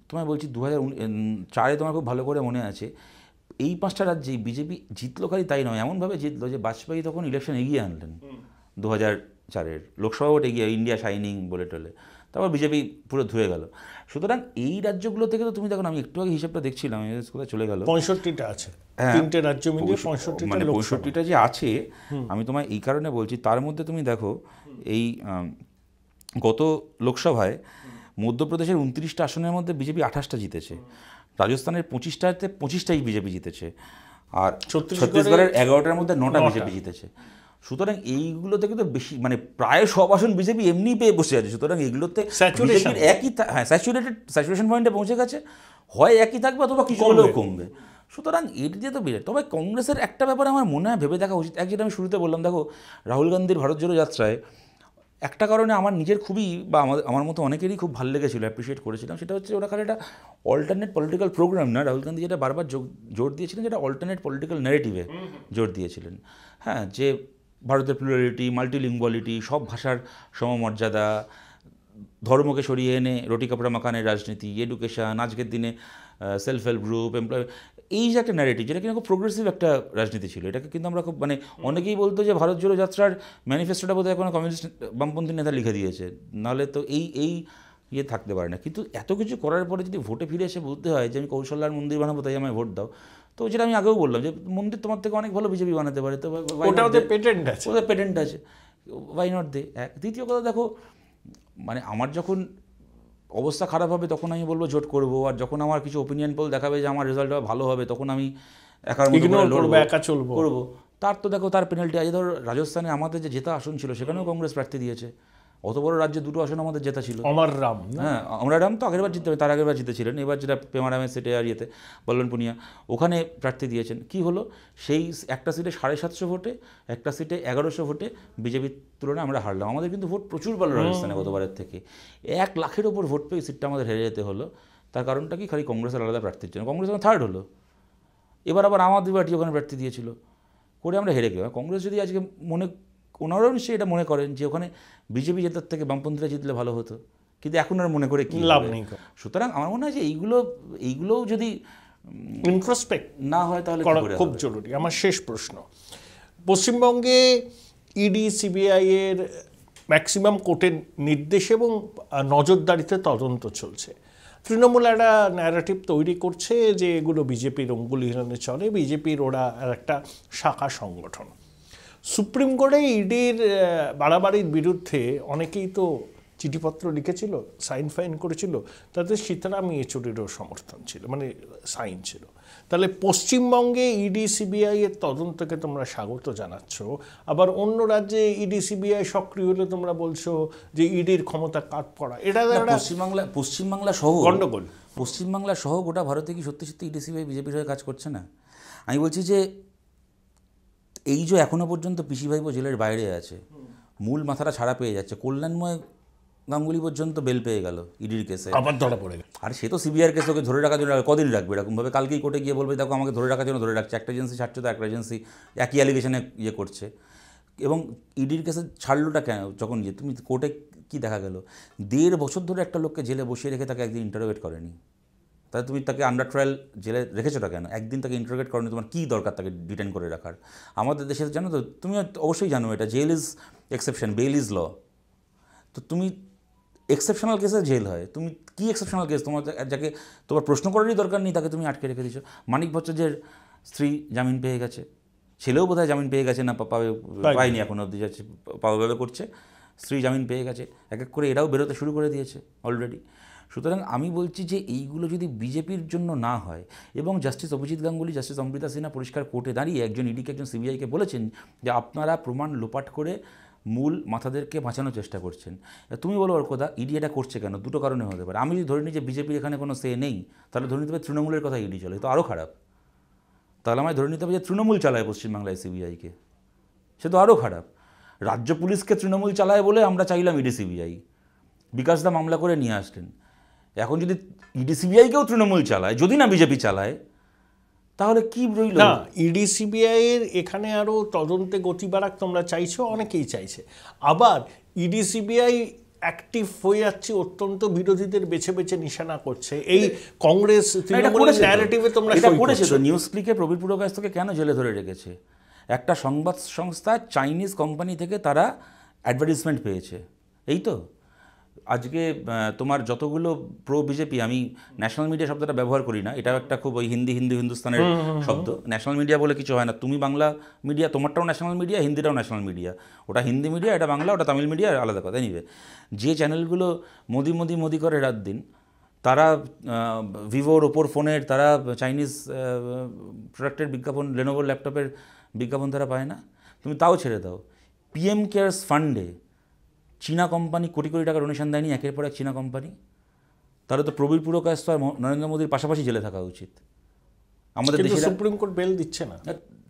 B: তোমায় বলছি 2004-এ তোমার খুব ভালো করে মনে আছে, এই 5টা রাজ্যেই বিজেপি জিতলো, খালি তাই নয়, এমনভাবে জিতলো যে বাজপেয়ী তখন ইলেকশন এগিয়ে আনলেন 2004-এর লোকসভা ভোট এগিয়ে, ইন্ডিয়া শাইনিং বলে টলে, তারপর বিজেপি পুরো ধুয়ে গেল। সুতরাং এই রাজ্যগুলো থেকে তো তুমি দেখো, আমি একটু আগে হিসাবটা দেখছিলাম, কোথায় চলে গেল,
A: 65টা আছে, 3টে রাজ্য মিলিয়ে 65টা,
B: মানে 65টা যে আছে, আমি তোমায় এই কারণে বলছি, তার মধ্যে তুমি দেখো এই গত লোকসভায় মধ্যপ্রদেশের 29টা আসনের মধ্যে বিজেপি 28টা জিতেছে, রাজস্থানের 25টাতে 25টাই বিজেপি জিতেছে, আর ছত্তিশগড়ের 11টার মধ্যে 9টা বিজেপি জিতেছে। সুতরাং এইগুলো থেকে তো বেশি, মানে প্রায় সব আসন বিজেপি এমনি পেয়ে বসে আছে। সুতরাং এগুলোতে একই স্যাচুরেশন পয়েন্টে পৌঁছে গেছে, হয় একই থাকবে অথবা কিছু হলেও কমবে। সুতরাং এর দিয়ে তো বিরাট। তবে কংগ্রেসের একটা ব্যাপারে আমার মনে হয় ভেবে দেখা উচিত, যেটা আমি শুরুতে বললাম, দেখো রাহুল গান্ধীর ভারত জোড়ো যাত্রায় একটা কারণে আমার নিজের খুবই, বা আমার মতো অনেকেরই খুব ভালো লেগেছিলো, অ্যাপ্রিসিয়েট করেছিলাম, সেটা হচ্ছে ওরা খালি একটা অল্টারনেট পলিটিক্যাল প্রোগ্রাম না, রাহুল গান্ধী যেটা বারবার জোর দিয়েছিলেন, যেটা অল্টারনেট পলিটিক্যাল ন্যারেটিভে জোর দিয়েছিলেন। হ্যাঁ, যে ভারতের প্লুরালিটি, মাল্টিলিঙ্গুয়ালিটি, সব ভাষার সমমর্যাদা, ধর্মকে সরিয়ে এনে রুটি কাপড়া মাখানের রাজনীতি, এডুকেশন, আজকের দিনে সেলফ হেল্প গ্রুপ, এমপ্লয়, এই যে একটা ন্যারেটিভ, যেটা কিন্তু খুব প্রোগ্রেসিভ একটা রাজনীতি ছিল। এটাকে কিন্তু আমরা খুব, মানে অনেকেই বলতো যে ভারত জোড়ো যাত্রার ম্যানিফেস্টোটা বোধহয় কোনো কমিউনিস্ট বামপন্থী নেতা লিখে দিয়েছে, নাহলে তো এই ইয়ে থাকতে পারে না। কিন্তু এত কিছু করার পরে যদি ভোটে ফিরে এসে বলতে হয় যে আমি কৌশল্যার মন্দির বানাবো তাই আমায় ভোট দাও, তো যেটা আমি আগেও বললাম যে মন্দির তোমার থেকে অনেক ভালো বিজেপি বানাতে পারে, তো
A: ওদের পেটেন্ট আছে,
B: ওয়াই নট দে। দ্বিতীয় কথা দেখো, মানে আমার যখন অবস্থা খারাপ হবে তখন আমি বলবো জোট করবো, আর যখন আমার কিছু ওপিনিয়ন পোল দেখাবে যে আমার রেজাল্ট ভালো হবে তখন আমি একা করবো। তার তো দেখো তার পেনাল্টি আছে। ধর রাজস্থানে আমাদের যে জেতা আসন ছিল সেখানেও কংগ্রেস প্রার্থী দিয়েছে, অত বড় রাজ্যে 2টো আসন আমাদের জেতা ছিল। অমর রাম তো আগেরবার জিততে হবে, তার আগেরবার জিতেছিলেন, এবার যেটা পেমারামের সিটে আর ইয়েতে বল্লন পুনিয়া, ওখানে প্রার্থী দিয়েছেন। কি হলো, সেই একটা সিটে 750 ভোটে, একটা সিটে 1100 ভোটে বিজেপির তুলনায় আমরা হারলাম। আমাদের কিন্তু ভোট প্রচুর ভালো রাজস্থানে গতবারের থেকে, 1 লাখের ওপর ভোট পেয়ে সিটটা আমাদের হেরে যেতে হলো। তার কারণটা কি, খালি কংগ্রেসের আলাদা প্রার্থীর জন্য। কংগ্রেস ওখানে 3rd হলো, এবার আবার আম আদমি পার্টি ওখানে প্রার্থী দিয়েছিল, করে আমরা হেরে গেলাম। কংগ্রেস যদি আজকে ওনারাও নিশ্চয়ই এটা মনে করেন যে ওখানে বিজেপি জেতার থেকে বামপন্থীরা জিতলে ভালো হতো, কিন্তু এখন আর মনে করে কি লাভ নেই। সুতরাং আমার মনে হয় যে এইগুলোও যদি
A: ইন্ট্রোস্পেক্ট
B: না হয় তাহলে
A: খুব জরুরি। আমার শেষ প্রশ্ন, পশ্চিমবঙ্গে ইডি সিবিআই এর ম্যাক্সিমাম কোর্টের নির্দেশ এবং নজরদারিতে তদন্ত চলছে। তৃণমূল একটা ন্যারেটিভ তৈরি করছে যে এগুলো বিজেপির অঙ্গুলি হিলানে চলে, বিজেপির ওরা একটা শাখা সংগঠন। সুপ্রিম কোর্টে ইডির বাড়াবাড়ির বিরুদ্ধে অনেকেই তো চিঠিপত্র লিখেছিল, সাইন ফাইন করেছিল, তাতে সীতারাম ইয়েচুরিরও সমর্থন ছিল, মানে সাইন ছিল। তাহলে পশ্চিমবঙ্গে ইডি সিবিআই এর তদন্তকে তোমরা স্বাগত জানাচ্ছ, আবার অন্য রাজ্যে ইডি সিবিআই সক্রিয় হলে তোমরা বলছো যে ইডির ক্ষমতা কাট করা। এটা
B: পশ্চিমবাংলা সহ গন্ডগোল। পশ্চিমবাংলা সহ গোটা ভারতে কি সত্যি সত্যি ইডি সিবিআই বিজেপির হয়ে কাজ করছে না? আমি বলছি যে এই যে এখনও পর্যন্ত পিসি ভাইপো জেলের বাইরে আছে, মূল মাথাটা ছাড়া পেয়ে যাচ্ছে, কল্যাণময় গাঙ্গুলি পর্যন্ত বেল পেয়ে গেল ইডির কেসে,
A: আবার ধরা পড়ে গেল।
B: আর সে তো সিবিআইয়ের কেস, ওকে ধরে রাখার জন্য কদিন রাখবে এরকমভাবে? কালকেই কোর্টে গিয়ে বলবে দেখো আমাকে ধরে রাখার জন্য ধরে রাখছে, একটা এজেন্সি ছাড়ছে তো একটা এজেন্সি একই অ্যালিগেশনে ইয়ে করছে। এবং ইডির কেসে ছাড়লোটা কেন? যখন তুমি কোর্টে কী দেখা গেল, 1.5 বছর ধরে একটা লোককে জেলে বসিয়ে রেখে তাকে একদিন ইন্টারোগেট করেনি, তাহলে তুমি তাকে আন্ডার ট্রায়াল জেলে রেখেছোটা কেন? একদিন তাকে ইন্টারোগেট করেনি, তোমার কী দরকার তাকে ডিটেন করে রাখার? আমাদের দেশে জানো তো, তুমি অবশ্যই জানো এটা, jail is exception, bail is law. তো তুমি এক্সেপশনাল কেসে জেল হয়, তুমি কী এক্সেপশনাল কেস? তোমার যাকে তোমার প্রশ্ন করারই দরকার নেই তাকে তুমি আটকে রেখে দিচ্ছ। মানিক ভট্টাচার্যের স্ত্রী জামিন পেয়ে গেছে, ছেলেও বোধহয় জামিন পেয়ে গেছে, না পাবে পায়নি এখনও অবধি, যাচ্ছে পাবে করছে, স্ত্রী জামিন পেয়ে গেছে, এক এক করে এরাও বেরোতে শুরু করে দিয়েছে অলরেডি। সুতরাং আমি বলছি যে এইগুলো যদি বিজেপির জন্য না হয়, এবং জাস্টিস অভিজিৎ গাঙ্গুলি, জাস্টিস অমৃতা সিনহা পরিষ্কার কোর্টে দাঁড়িয়ে একজন ইডিকে একজন সিবিআইকে বলেছেন যে আপনারা প্রমাণ লোপাট করে মূল মাথাদেরকে বাঁচানোর চেষ্টা করছেন। তুমি বলো ওর কথা, ইডি এটা করছে কেন? দুটো কারণে হতে পারে। আমি যদি ধরে নিই যে বিজেপির এখানে কোনো সে নেই, তাহলে ধরে নিতে হবে তৃণমূলের কথা ইডি চলে, তো আরও খারাপ। তাহলে আমায় ধরে নিতে হবে যে তৃণমূল চালায় পশ্চিমবাংলায় সিবিআইকে, সে তো আরও খারাপ। রাজ্য পুলিশকে তৃণমূল চালায় বলে আমরা চাইলাম ইডি সিবিআই, বিকাশদা মামলা করে নিয়ে আসলেন। এখন যদি ইডি সিবিআইকেও তৃণমূল চালায়, যদি না বিজেপি চালায়, তাহলে কি রইল?
A: না, ইডি সিবিআই এর এখানে আরো তদন্তে গতি বাড়াক তোমরা চাইছো, অনেকেই চাইছে। আবার ইডি সিবিআই অ্যাক্টিভ হয়ে যাচ্ছে, অত্যন্ত বিরোধীদের বেছে বেছে নিশানা করছে, এই কংগ্রেস তৃণমূলের ন্যারেটিভে তোমরা
B: এটা
A: সই
B: করেছে
A: করছো।
B: তো। নিউজ ক্লিকে প্রবীর পুরকায়স্থকে কেন জেলে ধরে রেখেছে? একটা সংবাদ সংস্থা চাইনিজ কোম্পানি থেকে তারা অ্যাডভার্টিজমেন্ট পেয়েছে, এই তো। আজকে তোমার যতগুলো প্রো বিজেপি, আমি ন্যাশনাল মিডিয়া শব্দটা ব্যবহার করি না, এটাও একটা খুব ওই হিন্দুস্তানের শব্দ। ন্যাশনাল মিডিয়া বলে কিছু হয় না, তুমি বাংলা মিডিয়া, তোমারটাও ন্যাশনাল মিডিয়া, হিন্দিটাও ন্যাশনাল মিডিয়া, ওটা হিন্দি মিডিয়া, এটা বাংলা, ওটা তামিল মিডিয়া, আলাদা কথা। নিবে যে চ্যানেলগুলো মোদি মোদি মোদি করে রাত দিন, তারা ভিভোর ওপোর ফোনের, তারা চাইনিজ প্রোডাক্টের বিজ্ঞাপন, লেনোভোর ল্যাপটপের বিজ্ঞাপন তারা পায় না। তুমি তাও ছেড়ে দাও, পিএম কেয়ার্স ফান্ডে চীনা কোম্পানি কোটি কোটি টাকা ডোনেশন দেয়নি, একের পর এক চীনা কোম্পানি। তাহলে তো প্রবীর পুরকায়স্থ আর নরেন্দ্র মোদীর পাশাপাশি জেলে থাকা উচিত। আমাদের দেশে
A: সুপ্রিম কোর্ট বেল দিচ্ছে না,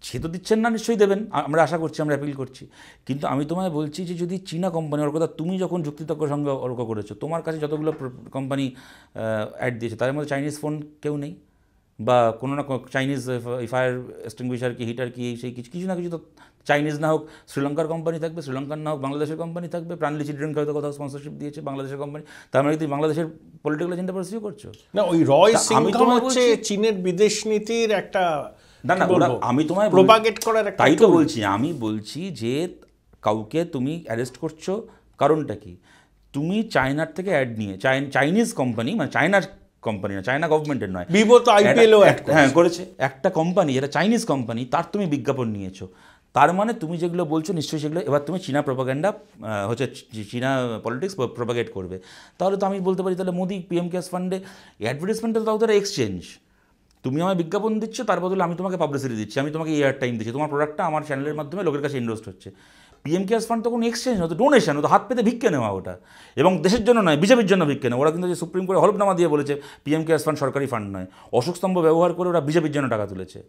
B: সে তো দিচ্ছেন না, নিশ্চয়ই দেবেন, আমরা আশা করছি, আমরা অ্যাপিল করছি। কিন্তু আমি তোমায় বলছি যে যদি চীনা কোম্পানি, ওর কথা তুমি যখন যুক্তিতজ্ঞের সঙ্গে অর্ক করেছো, তোমার কাছে যতগুলো কোম্পানি অ্যাড দিয়েছে তার মধ্যে চাইনিজ ফোন কেউ নেই, বা কোনো না চাইনিজ ফায়ার এক্সটিংগুইশার কি, হিটার কি, সেই কিছু না কিছু তো চাইনিজ না হোক শ্রীলঙ্কার কোম্পানি থাকবে, শ্রীলঙ্কার না হোক বাংলাদেশের কোম্পানি থাকবে। প্রাণলিচি ড্রিঙ্ক হয়তো কোথাও স্পন্সরশিপ দিয়েছে বাংলাদেশের কোম্পানি, তার মানে তুমি বাংলাদেশের পলিটিক্যাল এজেন্ডা পারসিউ করছো
A: না? ওই রয় সিংঘম হচ্ছে চীনের বিদেশ নীতির একটা,
B: না না, আমি তোমায়
A: প্রোপাগেট করার একটা,
B: তাই তো বলছি। আমি বলছি যে কাউকে তুমি অ্যারেস্ট করছো, কারণটা কি? তুমি চায়নার থেকে অ্যাড নিয়ে, চাইনিজ কোম্পানি, মানে চায়নার কোম্পানি না, চায়না গভর্নমেন্টের নয়,
A: ভিভো তো আইপিএলও
B: হ্যাঁ করেছে, একটা কোম্পানি যেটা চাইনিজ কোম্পানি, তার তুমি বিজ্ঞাপন নিয়েছো। তার মানে তুমি যেগুলো বলছো নিশ্চয়ই সেগুলো এবার তুমি চীনা প্রোপাগান্ডা হচ্ছে, চীনা পলিটিক্স প্রোপাগেট করবে। তাহলে তো আমি বলতে পারি তাহলে মোদি পিএম কেয়ার্স ফান্ডে অ্যাডভার্টাইজমেন্টে তাও তারা এক্সচেঞ্জ, তুমি আমায় বিজ্ঞাপন দিচ্ছ, তার বদলে আমি তোমাকে পাবলিসিটি দিচ্ছি, আমি তোমাকে এয়ার টাইম দিচ্ছি, তোমার প্রোডাক্টটা আমার চ্যানেলের মাধ্যমে লোকের কাছে ইনভেস্ট হচ্ছে। পিএম কেয়ার্স ফান্ড তো কোনো এক্সচেঞ্জ নয়, তো ডোনেশন, তো হাত পেতে ভিক্ষে নেওয়া ওটা, এবং দেশের জন্য নয়, বিজেপির জন্য ভিক্ষে নেওয়া। ওরা কিন্তু যে সুপ্রিম কোর্টে হলফনামা দিয়ে বলেছে পিএম কেয়ার্স ফান্ড সরকারি ফান্ড নয়, অশোক স্তম্ভ ব্যবহার করে ওরা বিজেপির জন্য টাকা তুলেছে।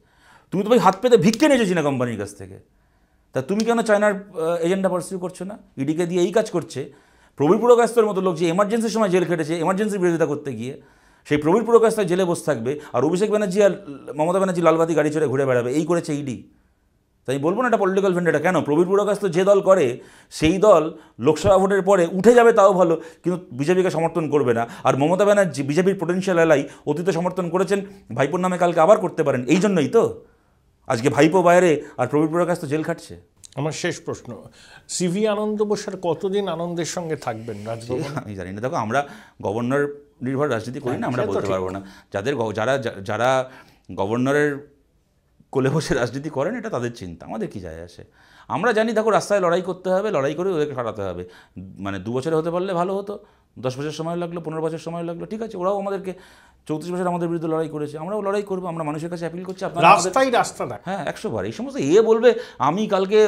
B: তুমি তো ভাই হাত পেতে ভিক্ষে নিয়েছো চীনা কোম্পানির কাছ থেকে, তা তুমি কেন চায়নার এজেন্ডা পারসিউ করছো না? ইডিকে দিয়ে এই কাজ করছে। প্রবীর পুরকায়স্থের মতো লোক যে এমার্জেন্সির সময় জেল খেটেছে, এমার্জেন্সির বিরোধিতা করতে গিয়ে, সেই প্রবীর পুরকায়স্থ জেলে বসে থাকবে, আর অভিষেক ব্যানার্জি আর মমতা ব্যানার্জি লালবাতি গাড়ি চড়ে ঘুরে বেড়াবে, এই করেছে ইডি। তাই বলবো না এটা পলিটিক্যাল ভেন্ডেটা। কেন? প্রবীর পুরকায়স্থ যে দল করে, সেই দল লোকসভা ভোটের পরে উঠে যাবে তাও ভালো, কিন্তু বিজেপিকে সমর্থন করবে না। আর মমতা ব্যানার্জি বিজেপির পোটেনশিয়াল এলাই অতীতে সমর্থন করেছেন, ভাইপোর নামে কালকে আবার করতে পারেন, এই জন্যই তো আজকে ভাইপো বাইরে আর প্রবীর পুরকায়স্থ জেল খাটছে।
A: আমার শেষ প্রশ্ন, সিভি আনন্দ বোস আর কতদিন আনন্দের সঙ্গে থাকবেন রাজভবন?
B: আমি জানি না, দেখো আমরা গভর্নর নির্ভর রাজনীতি করি না, আমরা বলতে পারবো না। যারা গভর্নরের কোলে বসে রাজনীতি করেন, এটা তাদের চিন্তা, আমাদের কি যায় আসে। আমরা জানি দেখো রাস্তায় লড়াই করতে হবে, লড়াই করে ওদেরকে সরাতে হবে। মানে 2 বছরে হতে পারলে ভালো হতো, 10 বছর সময় লাগলো, 15 বছর সময় লাগলো, ঠিক আছে, ওরাও আমাদেরকে 34 বছর আমাদের বিরুদ্ধে লড়াই করেছে, আমরাও লড়াই করবো। আমরা মানুষের কাছে অ্যাপিল করছি, আপনারা
A: রাস্তায় রাস্তা দেখ।
B: হ্যাঁ 100 বার। এই সমস্ত বলবে আমি কালকে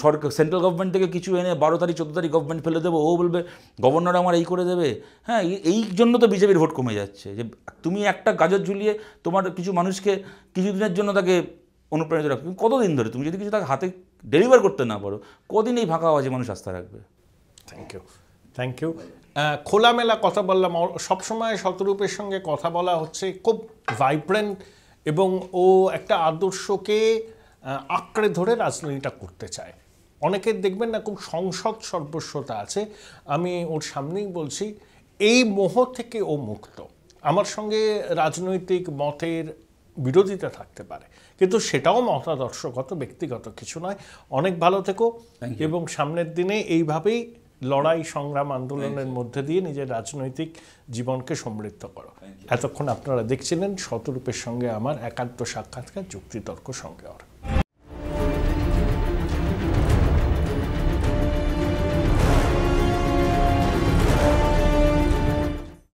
B: সরকার সেন্ট্রাল গভর্নমেন্ট থেকে কিছু এনে 12 তারিখ 14 তারিখ গভর্নমেন্ট ফেলে দেবো, ও বলবে গভর্নর আমার এই করে দেবে। হ্যাঁ, এই জন্য তো বিজেপির ভোট কমে যাচ্ছে, যে তুমি একটা গাজর ঝুলিয়ে তোমার কিছু মানুষকে কিছুদিনের জন্য তাকে অনুপ্রাণিত রাখবে। কতদিন ধরে তুমি যদি কিছু তাকে হাতে ডেলিভার করতে না পারো, কদিন এই ফাঁকা আওয়াজে মানুষ আস্থা রাখবে?
A: Thank you. খোলামেলা কথা বললাম। সবসময় শতরূপের সঙ্গে কথা বলা হচ্ছে, খুব ভাইব্রেন্ট, এবং ও একটা আদর্শকে আঁকড়ে ধরে রাজনীতিটা করতে চায়। অনেকের দেখবেন না খুব সংসদ সর্বস্বতা আছে। আমি ওর সামনেই বলছি, এই মোহ থেকে ও মুক্ত। আমার সঙ্গে রাজনৈতিক মতের বিরোধিতা থাকতে পারে, কিন্তু সেটাও মতাদর্শগত, ব্যক্তিগত কিছু নয়। অনেক ভালো থেকো, এবং সামনের দিনে এইভাবেই লড়াই, সংগ্রাম, আন্দোলনের মধ্যে দিয়ে নিজের রাজনৈতিক জীবনকে সমৃদ্ধ করো। এতক্ষণ আপনারা দেখছিলেন শতরূপের সঙ্গে আমার একান্ত সাক্ষাৎকার, যুক্তিতর্ক সঙ্গে।